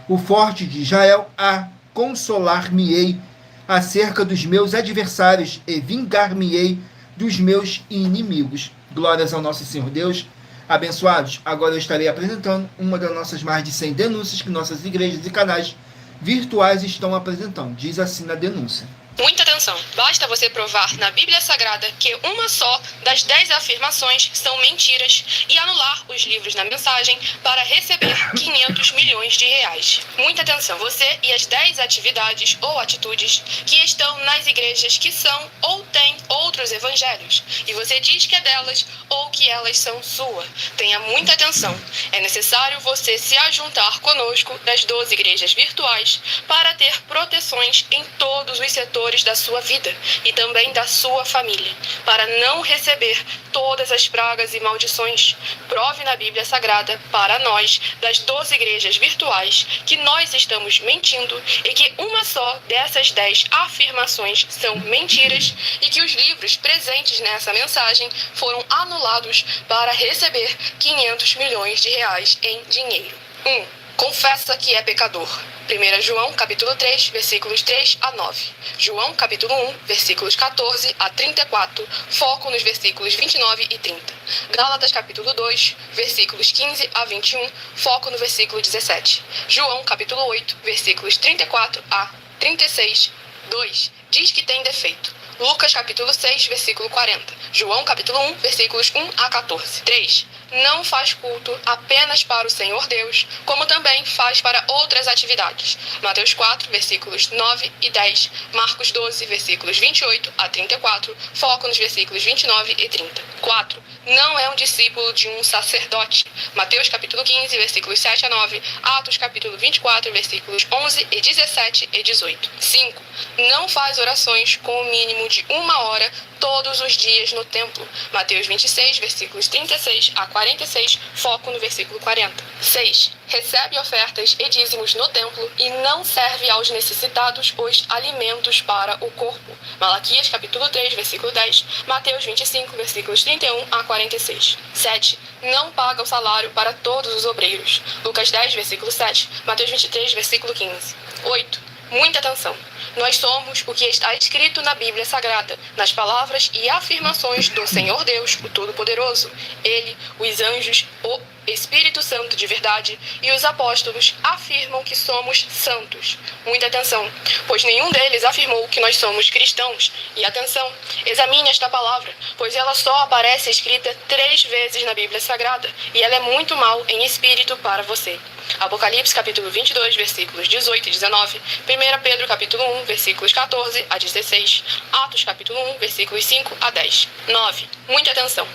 o forte de Israel, a consolar-me-ei acerca dos meus adversários, e vingar-me-ei dos meus inimigos. Glórias ao nosso Senhor Deus. Abençoados, agora eu estarei apresentando uma das nossas mais de 100 denúncias que nossas igrejas e canais virtuais estão apresentando. Diz assim na denúncia: muita atenção! Basta você provar na Bíblia Sagrada que uma só das 10 afirmações são mentiras e anular os livros na mensagem para receber R$ 500 milhões. reais. Muita atenção, você e as 10 atividades ou atitudes que estão nas igrejas que são ou têm outros evangelhos, e você diz que é delas ou que elas são sua. Tenha muita atenção. É necessário você se ajuntar conosco das 12 igrejas virtuais para ter proteções em todos os setores da sua vida e também da sua família, para não receber todas as pragas e maldições. Prove na Bíblia Sagrada para nós, das 12 igrejas virtuais, que nós estamos mentindo e que uma só dessas 10 afirmações são mentiras e que os livros presentes nessa mensagem foram anulados para receber 500 milhões de reais em dinheiro. 1. Confessa que é pecador. 1 João, capítulo 3, versículos 3 a 9. João, capítulo 1, versículos 14 a 34, foco nos versículos 29 e 30. Gálatas, capítulo 2, versículos 15 a 21, foco no versículo 17. João, capítulo 8, versículos 34 a 36, 2. Diz que tem defeito. Lucas, capítulo 6, versículo 40. João, capítulo 1, versículos 1 a 14. 3. Não faz culto apenas para o Senhor Deus, como também faz para outras atividades. Mateus 4, versículos 9 e 10. Marcos 12, versículos 28 a 34. Foco nos versículos 29 e 30. 4. Não é um discípulo de um sacerdote. Mateus capítulo 15, versículos 7 a 9. Atos capítulo 24, versículos 11 e 17 e 18. 5. Não faz orações com o mínimo de 1 hora todos os dias no templo. Mateus 26, versículos 36 a 46, foco no versículo 40. 6. Recebe ofertas e dízimos no templo e não serve aos necessitados os alimentos para o corpo. Malaquias capítulo 3, versículo 10. Mateus 25, versículos 31 a 46. 7. Não paga o salário para todos os obreiros. Lucas 10, versículo 7. Mateus 23, versículo 15. 8. Muita atenção. Nós somos o que está escrito na Bíblia Sagrada, nas palavras e afirmações do Senhor Deus, o Todo-Poderoso. Ele, os anjos, o Espírito Santo de verdade e os apóstolos afirmam que somos santos. Muita atenção, pois nenhum deles afirmou que nós somos cristãos. E atenção, examine esta palavra, pois ela só aparece escrita 3 vezes na Bíblia Sagrada e ela é muito mal em espírito para você. Apocalipse capítulo 22, versículos 18 e 19. 1 Pedro capítulo 1, versículos 14 a 16. Atos capítulo 1, versículos 5 a 10. 9. Muita atenção.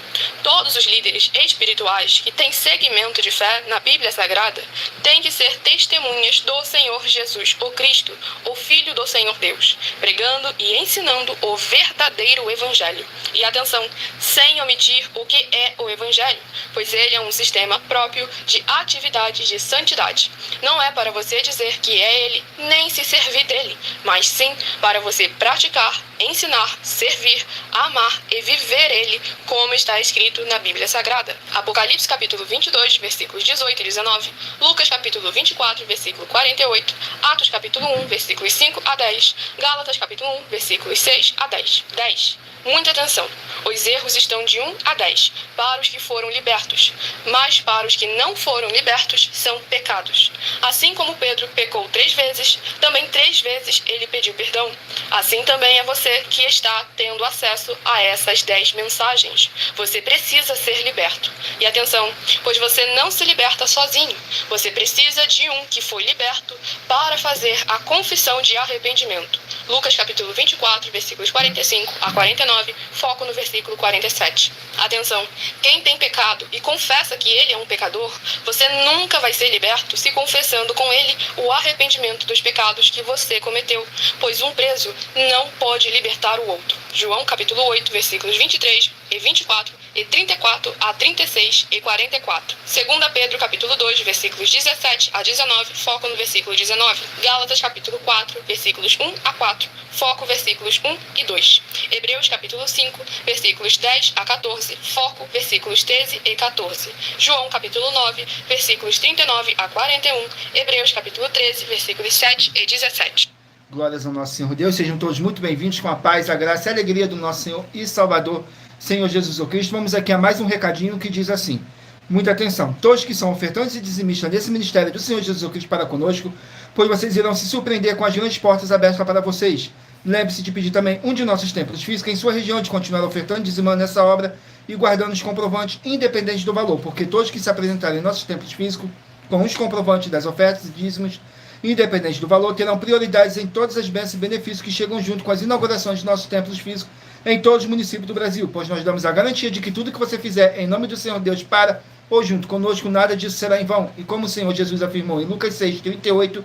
Todos os líderes espirituais que têm segmento de fé na Bíblia Sagrada têm que ser testemunhas do Senhor Jesus, o Cristo, o Filho do Senhor Deus, pregando e ensinando o verdadeiro Evangelho. E atenção, sem omitir o que é o Evangelho, pois ele é um sistema próprio de atividade de santidade. Não é para você dizer que é ele, nem se servir dele, mas sim para você praticar, ensinar, servir, amar e viver ele, como está escrito na Bíblia Sagrada. Apocalipse capítulo 22, versículos 18 e 19. Lucas capítulo 24, versículo 48. Atos capítulo 1, versículos 5 a 10. Gálatas capítulo 1, versículos 6 a 10. 10. Muita atenção. Os erros estão de 1 a 10 para os que foram libertos, mas para os que não foram libertos são pecados. Assim como Pedro pecou 3 vezes, também 3 vezes ele pediu perdão. Assim também é você que está tendo acesso a essas 10 mensagens. Você precisa ser liberto. E atenção, pois você não se liberta sozinho. Você precisa de um que foi liberto para fazer a confissão de arrependimento. Lucas capítulo 24, versículos 45 a 49. Foco no versículo 47. Atenção, quem tem pecado e confessa que ele é um pecador, você nunca vai ser liberto se confessando com ele o arrependimento dos pecados que você cometeu, pois um preso não pode libertar o outro. João capítulo 8, versículos 23 e 24 e 34 a 36 e 44. 2 Pedro capítulo 2, versículos 17 a 19, foco no versículo 19. Gálatas capítulo 4, versículos 1 a 4, foco versículos 1 e 2. Hebreus capítulo 5, versículos 10 a 14, foco versículos 13 e 14. João capítulo 9, versículos 39 a 41. Hebreus capítulo 13, versículos 7 e 17. Glórias ao nosso Senhor Deus, sejam todos muito bem-vindos com a paz, a graça e a alegria do nosso Senhor e Salvador, Senhor Jesus Cristo. Vamos aqui a mais um recadinho que diz assim: muita atenção, todos que são ofertantes e dizimistas nesse ministério do Senhor Jesus Cristo para conosco, pois vocês irão se surpreender com as grandes portas abertas para vocês. Lembre-se de pedir também um de nossos templos físicos em sua região, de continuar ofertando e dizimando nessa obra e guardando os comprovantes independentes do valor, porque todos que se apresentarem em nossos templos físicos com os comprovantes das ofertas e dízimos, independente do valor, terão prioridades em todas as bênçãos e benefícios que chegam junto com as inaugurações de nossos templos físicos em todos os municípios do Brasil, pois nós damos a garantia de que tudo que você fizer em nome do Senhor Deus para ou junto conosco, nada disso será em vão. E como o Senhor Jesus afirmou em Lucas 6:38,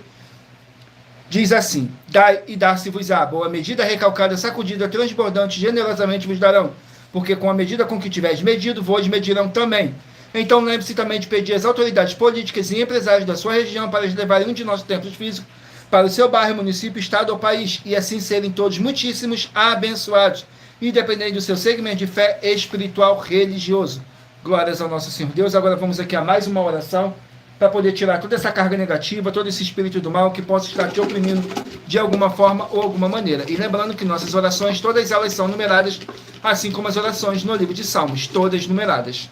diz assim: dai e dar-se-vos-á, boa medida, recalcada, sacudida, transbordante, generosamente vos darão, porque com a medida com que tiveres medido, vos medirão também. Então lembre-se também de pedir às autoridades políticas e empresários da sua região para levarem um de nossos templos físicos para o seu bairro, município, estado ou país, e assim serem todos muitíssimos abençoados, independente do seu segmento de fé espiritual religioso. Glórias ao nosso Senhor Deus. Agora vamos aqui a mais uma oração para poder tirar toda essa carga negativa, todo esse espírito do mal que possa estar te oprimindo de alguma forma ou alguma maneira. E lembrando que nossas orações, todas elas são numeradas, assim como as orações no livro de Salmos, todas numeradas.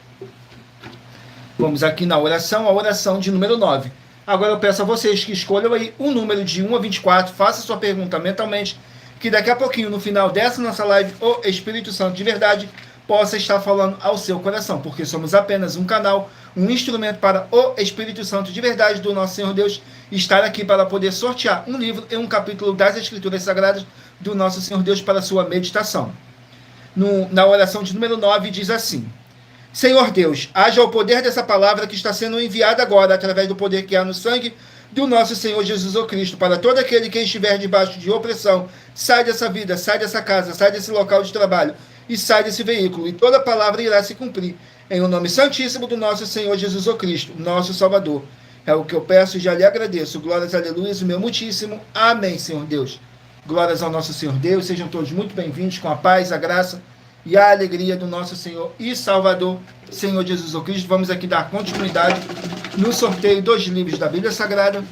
Vamos aqui na oração, a oração de número 9. Agora eu peço a vocês que escolham aí um número de 1 a 24, faça sua pergunta mentalmente, que daqui a pouquinho, no final dessa nossa live, o Espírito Santo de verdade possa estar falando ao seu coração, porque somos apenas um canal, um instrumento para o Espírito Santo de verdade do nosso Senhor Deus estar aqui para poder sortear um livro e um capítulo das Escrituras Sagradas do nosso Senhor Deus para a sua meditação. Na oração de número 9 diz assim: Senhor Deus, haja o poder dessa palavra que está sendo enviada agora, através do poder que há no sangue do nosso Senhor Jesus Cristo, para todo aquele que estiver debaixo de opressão. Sai dessa vida, sai dessa casa, sai desse local de trabalho e sai desse veículo, e toda palavra irá se cumprir, em o nome santíssimo do nosso Senhor Jesus Cristo, nosso Salvador. É o que eu peço e já lhe agradeço. Glórias, aleluia, o meu muitíssimo. Amém, Senhor Deus. Glórias ao nosso Senhor Deus. Sejam todos muito bem-vindos com a paz, a graça e a alegria do nosso Senhor e Salvador, Senhor Jesus Cristo. Vamos aqui dar continuidade no sorteio dos livros da Bíblia Sagrada.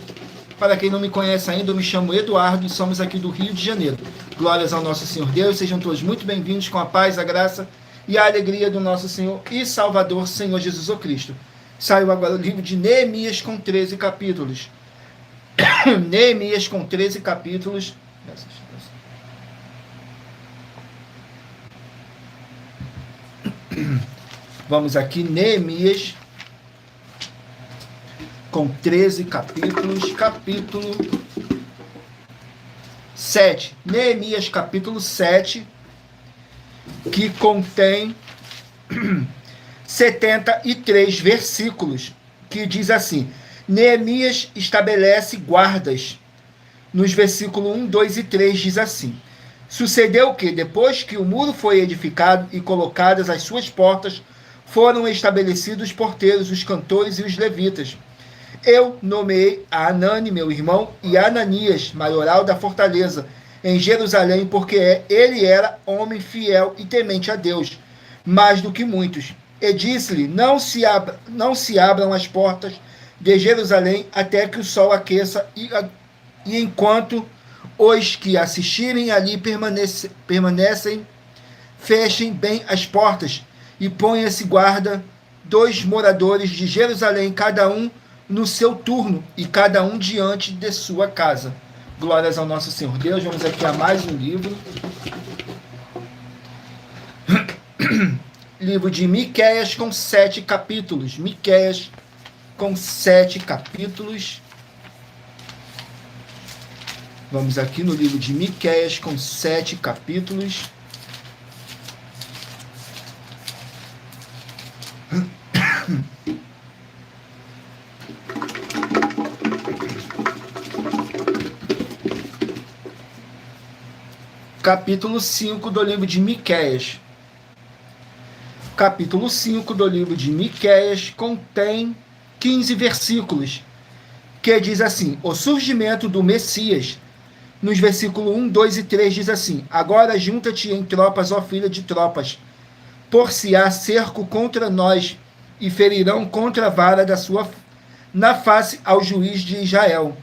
Para quem não me conhece ainda, eu me chamo Eduardo e somos aqui do Rio de Janeiro. Glórias ao nosso Senhor Deus. Sejam todos muito bem-vindos com a paz, a graça e a alegria do nosso Senhor e Salvador, Senhor Jesus Cristo. Saiu agora o livro de Neemias com 13 capítulos. Neemias com 13 capítulos. Vamos aqui, Neemias com 13 capítulos, capítulo 7. Neemias capítulo 7, que contém 73 versículos, que diz assim: Neemias estabelece guardas. Nos versículos 1, 2 e 3 diz assim: Sucedeu que, depois que o muro foi edificado e colocadas as suas portas, foram estabelecidos os porteiros, os cantores e os levitas. Eu nomeei a Anani, meu irmão, e a Ananias, maioral da fortaleza, em Jerusalém, porque ele era homem fiel e temente a Deus, mais do que muitos. E disse-lhe: não se abram as portas de Jerusalém até que o sol aqueça, e enquanto os que assistirem ali permanecem, fechem bem as portas, e ponha-se guarda 2 moradores de Jerusalém, cada um no seu turno, e cada um diante de sua casa. Glórias ao nosso Senhor Deus. Vamos aqui a mais um livro. Livro de Miqueias com 7 capítulos. Miqueias com 7 capítulos. Vamos aqui no livro de Miqueias com 7 capítulos. Capítulo 5 do livro de Miqueias. Capítulo 5 do livro de Miqueias contém 15 versículos, que diz assim: o surgimento do Messias. Nos versículos 1, 2 e 3 diz assim: agora junta-te em tropas, ó filha de tropas, por-se-á cerco contra nós, e ferirão contra a vara da sua na face ao juiz de Israel.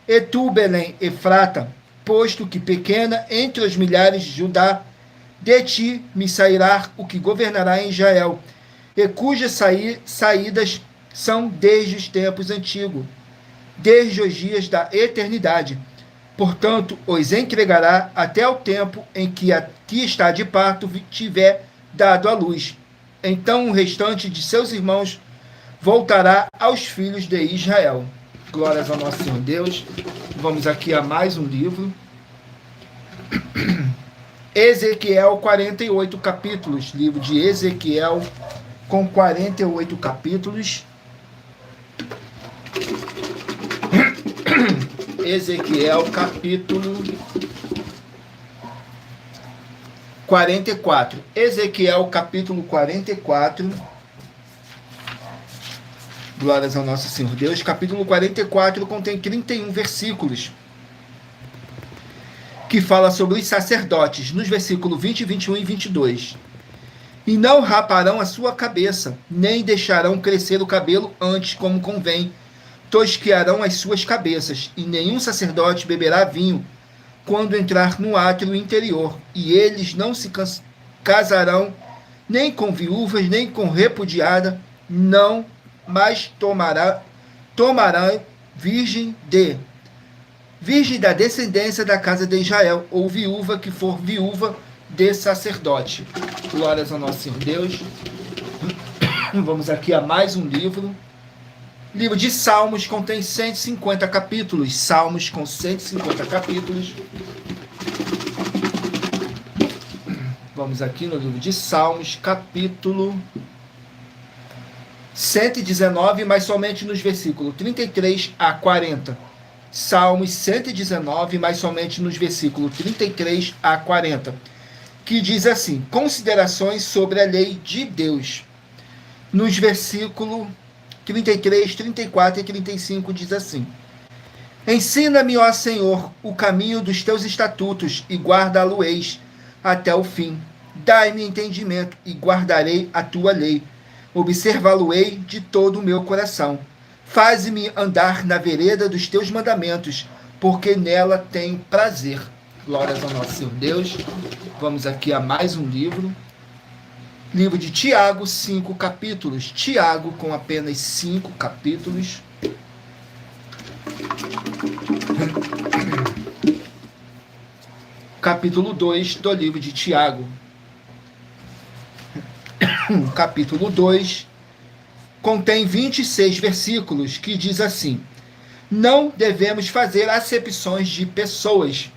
E tu, Belém, Efrata, posto que pequena entre os milhares de Judá, de ti me sairá o que governará em Israel, e cujas saídas são desde os tempos antigos, desde os dias da eternidade. Portanto, os entregará até o tempo em que a que está de parto tiver dado à luz. Então o restante de seus irmãos voltará aos filhos de Israel. Glórias ao nosso Senhor Deus. Vamos aqui a mais um livro. Ezequiel, 48 capítulos. Livro de Ezequiel, com 48 capítulos. Ezequiel, capítulo 44. Ezequiel, capítulo 44. Glórias ao nosso Senhor Deus. Capítulo 44 contém 31 versículos, que fala sobre os sacerdotes, nos versículos 20, 21 e 22. E não raparão a sua cabeça, nem deixarão crescer o cabelo antes, como convém, tosquearão as suas cabeças, e nenhum sacerdote beberá vinho quando entrar no átrio interior, e eles não se casarão nem com viúvas, nem com repudiada, não, mas tomará virgem da descendência da casa de Israel, ou viúva que for viúva de sacerdote. Glórias ao nosso Senhor Deus. Vamos aqui a mais um livro. Livro de Salmos contém 150 capítulos. Salmos com 150 capítulos. Vamos aqui no livro de Salmos, capítulo 119, mas somente nos versículos 33 a 40. Salmos 119, mas somente nos versículos 33 a 40. Que diz assim: considerações sobre a lei de Deus. Nos versículos 33, 34 e 35 diz assim: ensina-me, ó Senhor, o caminho dos teus estatutos, e guarda-lo-eis até o fim. Dai-me entendimento, e guardarei a tua lei. Observá-lo-ei de todo o meu coração. Faze-me andar na vereda dos teus mandamentos, porque nela tenho prazer. Glórias ao nosso Senhor Deus. Vamos aqui a mais um livro. Livro de Tiago, 5 capítulos. Tiago, com apenas 5 capítulos. Capítulo 2 do livro de Tiago. Capítulo 2 contém 26 versículos, que diz assim: não devemos fazer acepções de pessoas.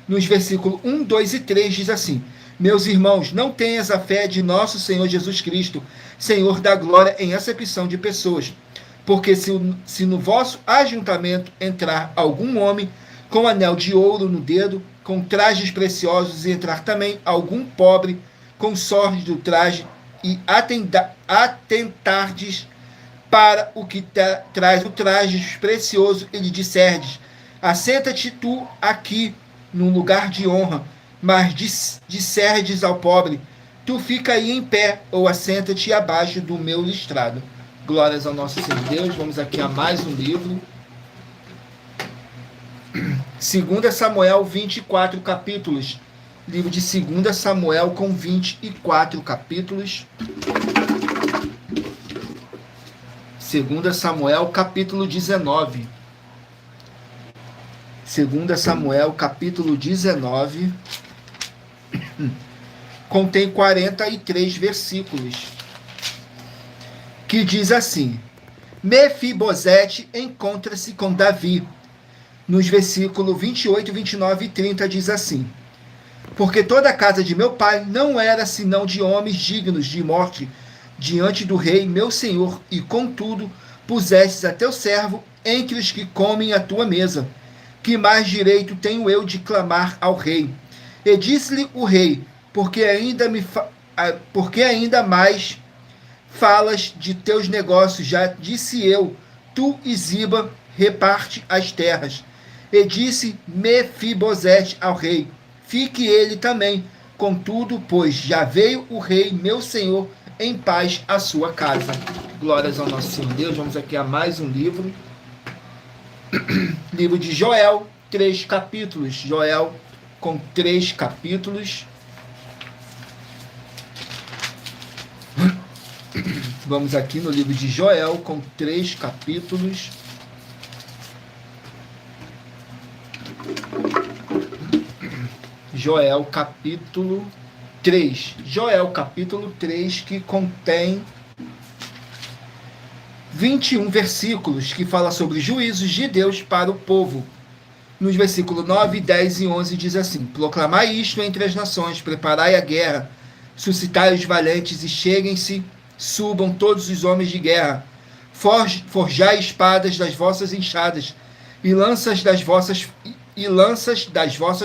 Nos versículos 1, 2 e 3 diz assim: meus irmãos, não tenhas a fé de nosso Senhor Jesus Cristo, Senhor da glória, em acepção de pessoas. Porque se no vosso ajuntamento entrar algum homem com anel de ouro no dedo, com trajes preciosos, e entrar também algum pobre com sórdido traje, e atentardes para o que traz o traje precioso, e lhe disserdes: assenta-te tu aqui num lugar de honra, mas disserdes ao pobre: tu fica aí em pé, ou assenta-te abaixo do meu listrado. Glórias ao nosso Senhor Deus. Vamos aqui a mais um livro. 2 Samuel, 24 capítulos. Livro de 2 Samuel com 24 capítulos. 2 Samuel, capítulo 19. 2 Samuel, capítulo 19. Contém 43 versículos. Que diz assim: Mefibosete encontra-se com Davi. Nos versículos 28, 29 e 30 diz assim: porque toda a casa de meu pai não era senão de homens dignos de morte diante do rei meu senhor, e contudo pusestes a teu servo entre os que comem a tua mesa. Que mais direito tenho eu de clamar ao rei? E disse-lhe o rei: porque ainda mais falas de teus negócios? Já disse eu: tu e Ziba reparte as terras. E disse Mefibosete ao rei: fique ele também. Contudo, pois já veio o rei, meu senhor, em paz à sua casa. Glórias ao nosso Senhor Deus. Vamos aqui a mais um livro. Livro de Joel, 3 capítulos. Joel com 3 capítulos. Vamos aqui no livro de Joel com 3 capítulos. Joel capítulo 3. Joel capítulo 3, que contém 21 versículos que fala sobre juízos de Deus para o povo. Nos versículos 9, 10 e 11 diz assim: proclamai isto entre as nações, preparai a guerra, suscitai os valentes e cheguem-se, subam todos os homens de guerra, forjai espadas das vossas enxadas e lanças das vossas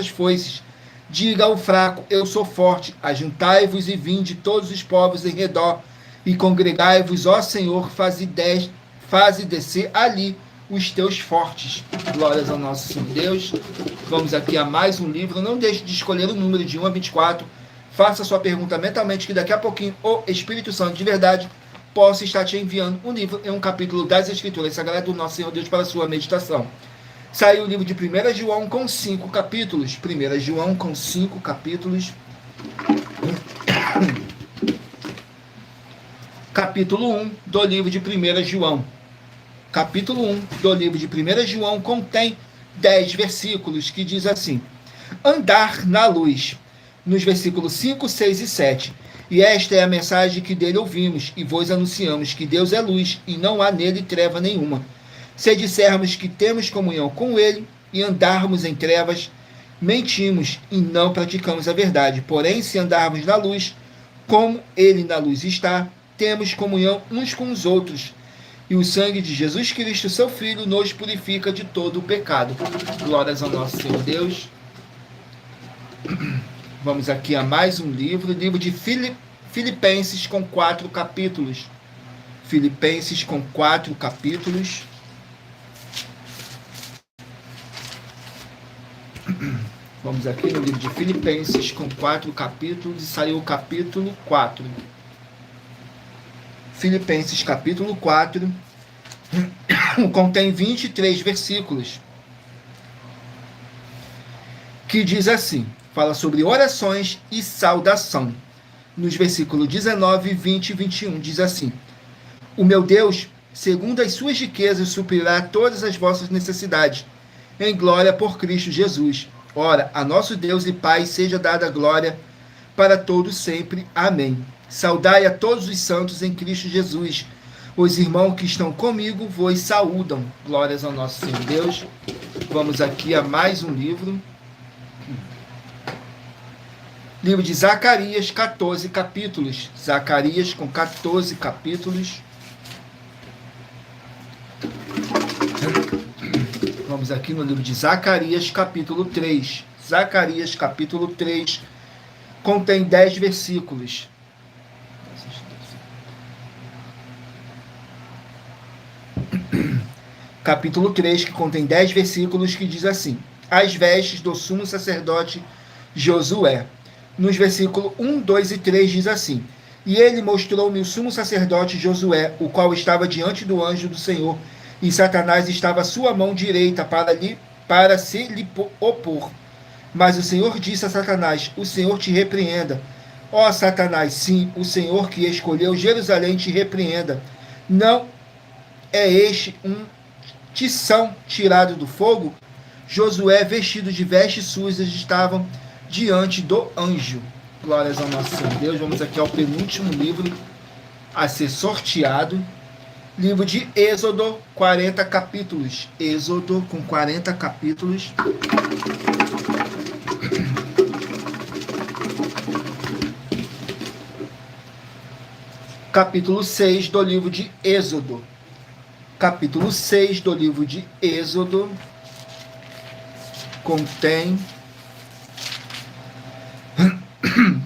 foices. Diga ao fraco, eu sou forte. Ajuntai-vos e vinde todos os povos em redor, e congregai-vos, ó Senhor, faze descer ali os teus fortes. Glórias ao nosso Senhor Deus. Vamos aqui a mais um livro. Não deixe de escolher o número de 1 a 24. Faça sua pergunta mentalmente, que daqui a pouquinho o Espírito Santo de verdade possa estar te enviando um livro em um capítulo das Escrituras Sagradas do nosso Senhor Deus para a sua meditação. Saiu o livro de 1 João com 5 capítulos. 1 João com 5 capítulos. Capítulo 1 do livro de 1 João. Capítulo 1 do livro de 1 João contém 10 versículos que diz assim: andar na luz. Nos versículos 5, 6 e 7. E esta é a mensagem que dele ouvimos e vos anunciamos, que Deus é luz e não há nele treva nenhuma. Se dissermos que temos comunhão com ele e andarmos em trevas, mentimos e não praticamos a verdade. Porém, se andarmos na luz, como ele na luz está, temos comunhão uns com os outros. E o sangue de Jesus Cristo, seu Filho, nos purifica de todo o pecado. Glórias ao nosso Senhor Deus. Vamos aqui a mais um livro. Livro de Filipenses com 4 capítulos. Filipenses com 4 capítulos. Vamos aqui no livro de Filipenses com 4 capítulos. E saiu o capítulo 4. Filipenses capítulo 4 contém 23 versículos que diz assim, fala sobre orações e saudação. Nos versículos 19, 20 e 21 diz assim: o meu Deus, segundo as suas riquezas, suprirá todas as vossas necessidades em glória por Cristo Jesus. Ora, a nosso Deus e Pai seja dada glória para todos sempre. Amém. Saudai a todos os santos em Cristo Jesus. Os irmãos que estão comigo vos saúdam. Glórias ao nosso Senhor Deus. Vamos aqui a mais um livro. Livro de Zacarias, 14 capítulos. Zacarias com 14 capítulos. Vamos aqui no livro de Zacarias, capítulo 3. Zacarias, capítulo 3, contém 10 versículos. Capítulo 3, que contém 10 versículos, que diz assim: as vestes do sumo sacerdote Josué. Nos versículos 1, 2 e 3 diz assim: e ele mostrou-me o sumo sacerdote Josué, o qual estava diante do anjo do Senhor, e Satanás estava à sua mão direita para se lhe opor. Mas o Senhor disse a Satanás: o Senhor te repreenda. Ó Satanás, sim, o Senhor que escolheu Jerusalém te repreenda. Não é este um tição tirado do fogo? Josué, vestido de vestes sujas, estavam diante do anjo. Glórias ao nosso Senhor Deus. Vamos aqui ao penúltimo livro a ser sorteado. Livro de Êxodo, 40 capítulos. Êxodo com 40 capítulos. Capítulo 6 do livro de Êxodo. Capítulo 6 do livro de Êxodo contém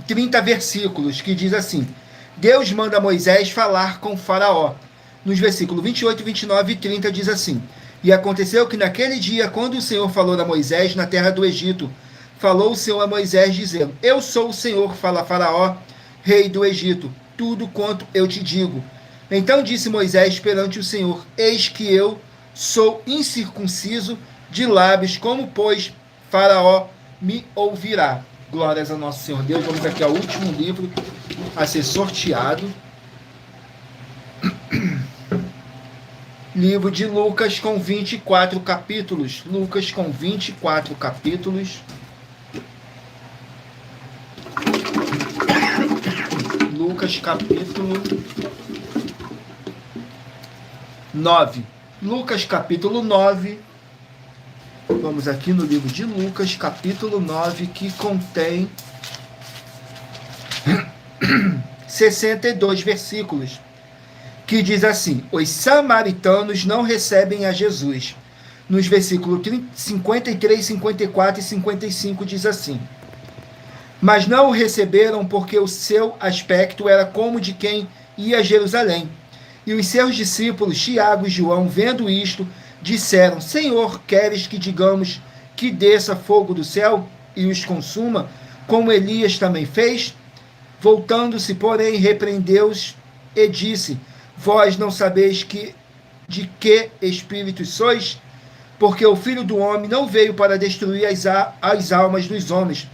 30 versículos, que diz assim: Deus manda Moisés falar com Faraó. Nos versículos 28, 29 e 30 diz assim: e aconteceu que naquele dia, quando o Senhor falou a Moisés na terra do Egito, falou o Senhor a Moisés, dizendo: eu sou o Senhor, fala Faraó, rei do Egito, tudo quanto eu te digo. Então disse Moisés perante o Senhor: eis que eu sou incircunciso de lábios, como pois Faraó me ouvirá? Glórias ao nosso Senhor Deus. Vamos aqui ao último livro a ser sorteado. Livro de Lucas com 24 capítulos. Lucas com 24 capítulos. Lucas capítulo 9. Lucas capítulo 9. Vamos aqui no livro de Lucas capítulo 9, que contém 62 versículos, que diz assim: os samaritanos não recebem a Jesus. Nos versículos 53, 54 e 55 diz assim: mas não o receberam porque o seu aspecto era como de quem ia a Jerusalém. E os seus discípulos, Tiago e João, vendo isto, disseram: Senhor, queres que digamos que desça fogo do céu e os consuma, como Elias também fez? Voltando-se, porém, repreendeu-os e disse: vós não sabeis de que espírito sois? Porque o Filho do Homem não veio para destruir as almas dos homens,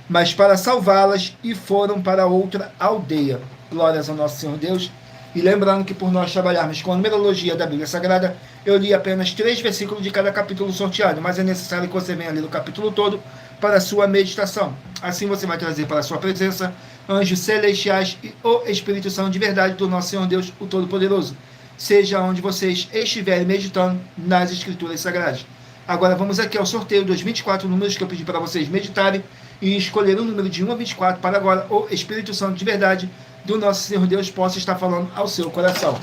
mas para salvá-las, e foram para outra aldeia. Glórias ao nosso Senhor Deus. E lembrando que por nós trabalharmos com a numerologia da Bíblia Sagrada, eu li apenas 3 versículos de cada capítulo sorteado, mas é necessário que você venha ler o capítulo todo para a sua meditação. Assim você vai trazer para a sua presença anjos celestiais e o Espírito Santo de verdade do nosso Senhor Deus, o Todo-Poderoso, seja onde vocês estiverem meditando nas Escrituras Sagradas. Agora vamos aqui ao sorteio dos 24 números que eu pedi para vocês meditarem e escolher o número de 1 a 24 para agora o Espírito Santo de verdade do nosso Senhor Deus possa estar falando ao seu coração.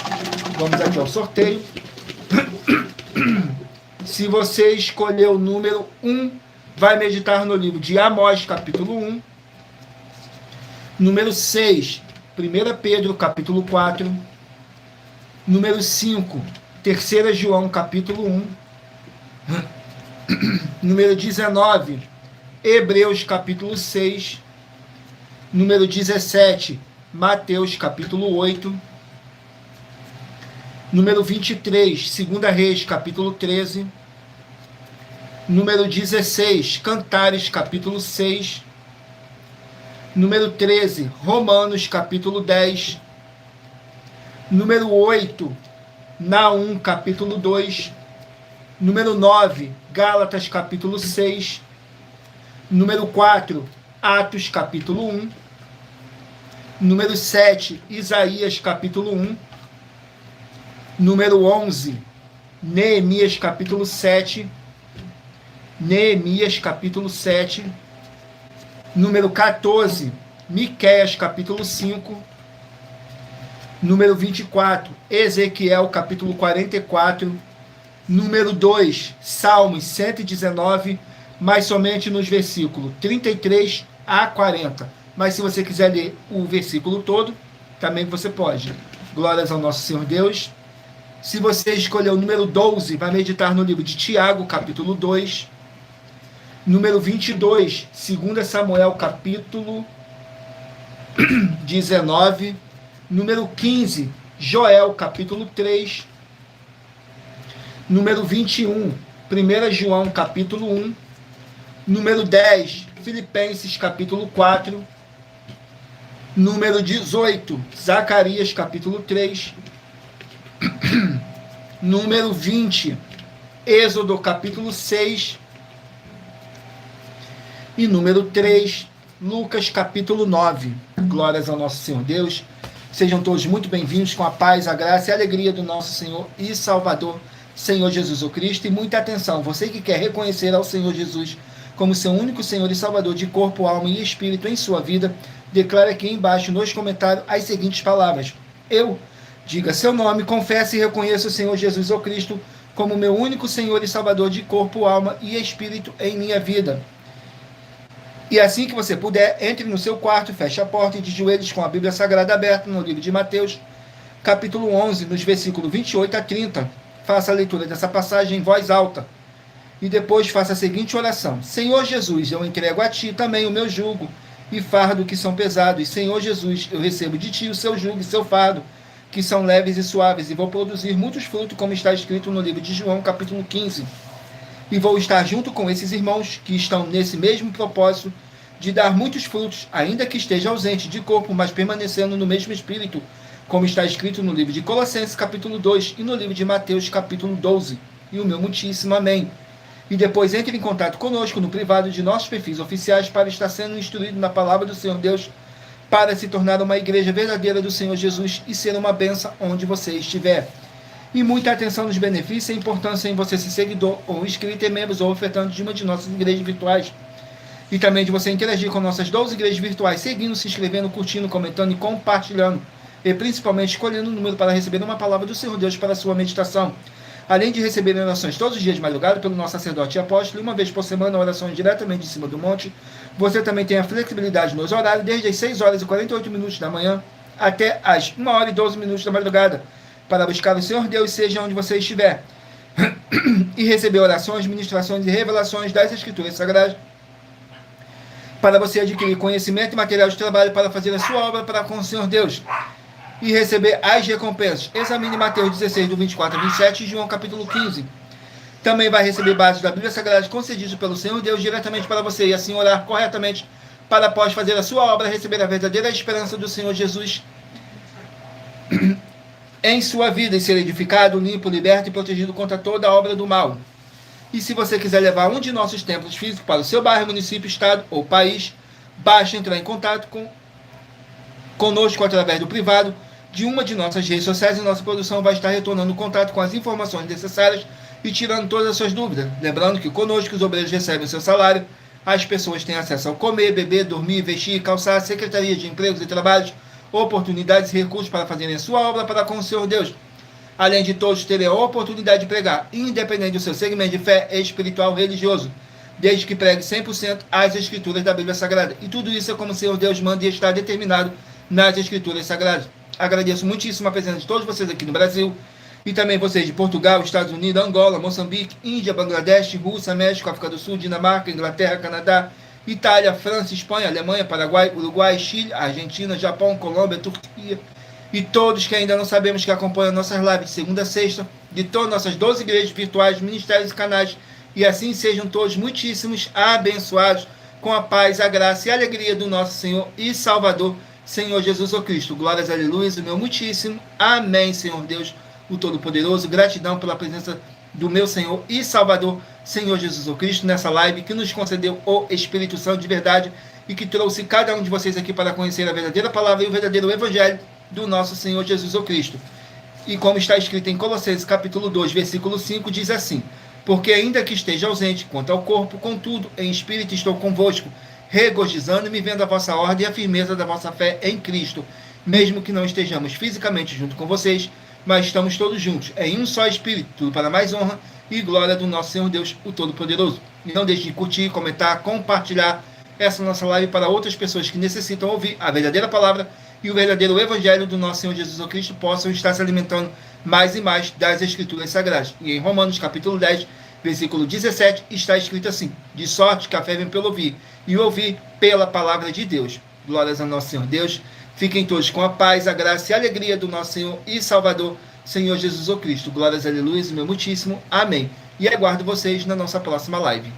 Vamos aqui ao sorteio. Se você escolher o número 1, vai meditar no livro de Amós, capítulo 1. Número 6, 1 Pedro, capítulo 4. Número 5, 3 João, capítulo 1. Número 19, Hebreus, capítulo 6. Número 17, Mateus, capítulo 8. Número 23, 2 Reis, capítulo 13. Número 16, Cantares, capítulo 6. Número 13, Romanos, capítulo 10. Número 8, Naum, capítulo 2. Número 9, Gálatas, capítulo 6. Número 4, Atos, capítulo 1. Número 7, Isaías, capítulo 1. Número 11, Neemias, capítulo 7. Neemias, capítulo 7. Número 14, Miqueias, capítulo 5. Número 24, Ezequiel, capítulo 44. Número 2, Salmos 119, mas somente nos versículos 33 a 40. Mas se você quiser ler o versículo todo, também você pode. Glórias ao nosso Senhor Deus. Se você escolher o número 12, vai meditar no livro de Tiago, capítulo 2. Número 22, 2 Samuel, capítulo 19. Número 15, Joel, capítulo 3. Número 21, 1 João, capítulo 1. Número 10, Filipenses, capítulo 4. Número 18, Zacarias, capítulo 3. Número 20, Êxodo, capítulo 6. E número 3, Lucas, capítulo 9. Glórias ao nosso Senhor Deus. Sejam todos muito bem-vindos com a paz, a graça e a alegria do nosso Senhor e Salvador, Senhor Jesus o Cristo. E muita atenção, você que quer reconhecer ao Senhor Jesus como seu único Senhor e Salvador de corpo, alma e espírito em sua vida, declare aqui embaixo nos comentários as seguintes palavras: eu, diga seu nome, confesse e reconheça o Senhor Jesus o Cristo como meu único Senhor e Salvador de corpo, alma e espírito em minha vida. E assim que você puder, entre no seu quarto, feche a porta e de joelhos com a Bíblia Sagrada aberta no livro de Mateus, capítulo 11, nos versículos 28 a 30. Faça a leitura dessa passagem em voz alta. E depois faça a seguinte oração: Senhor Jesus, eu entrego a Ti também o meu jugo e fardo que são pesados. E Senhor Jesus, eu recebo de Ti o seu jugo e seu fardo, que são leves e suaves, e vou produzir muitos frutos, como está escrito no livro de João, capítulo 15. E vou estar junto com esses irmãos que estão nesse mesmo propósito de dar muitos frutos, ainda que esteja ausente de corpo, mas permanecendo no mesmo espírito, como está escrito no livro de Colossenses, capítulo 2, e no livro de Mateus, capítulo 12. E o meu muitíssimo amém. E depois entre em contato conosco no privado de nossos perfis oficiais para estar sendo instruído na palavra do Senhor Deus, para se tornar uma igreja verdadeira do Senhor Jesus e ser uma bênção onde você estiver. E muita atenção nos benefícios e a importância em você ser seguidor ou inscrito em membros ou ofertante de uma de nossas igrejas virtuais. E também de você interagir com nossas 12 igrejas virtuais, seguindo, se inscrevendo, curtindo, comentando e compartilhando. E principalmente escolhendo o número para receber uma palavra do Senhor Deus para a sua meditação. Além de receber orações todos os dias de madrugada pelo nosso sacerdote e apóstolo, e uma vez por semana orações diretamente de cima do monte, você também tem a flexibilidade nos horários, desde as 6 horas e 48 minutos da manhã até as 1 hora e 12 minutos da madrugada, para buscar o Senhor Deus, seja onde você estiver, e receber orações, ministrações e revelações das Escrituras Sagradas, para você adquirir conhecimento e material de trabalho para fazer a sua obra para com o Senhor Deus, e receber as recompensas. Examine Mateus 16, do 24 a 27 e João capítulo 15. Também vai receber bases da Bíblia Sagrada concedidas pelo Senhor Deus diretamente para você, e assim orar corretamente para, após fazer a sua obra, receber a verdadeira esperança do Senhor Jesus em sua vida e ser edificado, limpo, liberto e protegido contra toda a obra do mal. E se você quiser levar um de nossos templos físicos para o seu bairro, município, estado ou país, basta entrar em contato conosco através do privado de uma de nossas redes sociais, e nossa produção vai estar retornando contato com as informações necessárias e tirando todas as suas dúvidas. Lembrando que conosco os obreiros recebem o seu salário, as pessoas têm acesso ao comer, beber, dormir, vestir, calçar, secretaria de empregos e trabalhos, oportunidades e recursos para fazerem a sua obra para com o Senhor Deus. Além de todos terem a oportunidade de pregar, independente do seu segmento de fé espiritual religioso, desde que pregue 100% as Escrituras da Bíblia Sagrada. E tudo isso é como o Senhor Deus manda e está determinado nas Escrituras Sagradas. Agradeço muitíssimo a presença de todos vocês aqui no Brasil, e também vocês de Portugal, Estados Unidos, Angola, Moçambique, Índia, Bangladesh, Rússia, México, África do Sul, Dinamarca, Inglaterra, Canadá, Itália, França, Espanha, Alemanha, Paraguai, Uruguai, Chile, Argentina, Japão, Colômbia, Turquia, e todos que ainda não sabemos que acompanham nossas lives de segunda a sexta, de todas nossas 12 igrejas virtuais, ministérios e canais, e assim sejam todos muitíssimos abençoados com a paz, a graça e a alegria do nosso Senhor e Salvador, Senhor Jesus o Cristo. Glórias, aleluia, o meu muitíssimo amém, Senhor Deus, o Todo-Poderoso. Gratidão pela presença do meu Senhor e Salvador, Senhor Jesus o Cristo, nessa live que nos concedeu o Espírito Santo de verdade e que trouxe cada um de vocês aqui para conhecer a verdadeira palavra e o verdadeiro evangelho do nosso Senhor Jesus o Cristo. E como está escrito em Colossenses capítulo 2, versículo 5, diz assim: porque ainda que esteja ausente quanto ao corpo, contudo, em espírito estou convosco, regozijando-me vendo a vossa ordem e a firmeza da vossa fé em Cristo, mesmo que não estejamos fisicamente junto com vocês, mas estamos todos juntos, em um só Espírito, tudo para mais honra e glória do nosso Senhor Deus, o Todo-Poderoso. E não deixe de curtir, comentar, compartilhar essa nossa live para outras pessoas que necessitam ouvir a verdadeira palavra e o verdadeiro evangelho do nosso Senhor Jesus Cristo, possam estar se alimentando mais e mais das Escrituras Sagradas. E em Romanos capítulo 10, versículo 17, está escrito assim: de sorte que a fé vem pelo ouvir, e o ouvir pela palavra de Deus. Glórias ao nosso Senhor Deus. Fiquem todos com a paz, a graça e a alegria do nosso Senhor e Salvador, Senhor Jesus o Cristo. Glórias, aleluia, meu muitíssimo amém. E aguardo vocês na nossa próxima live.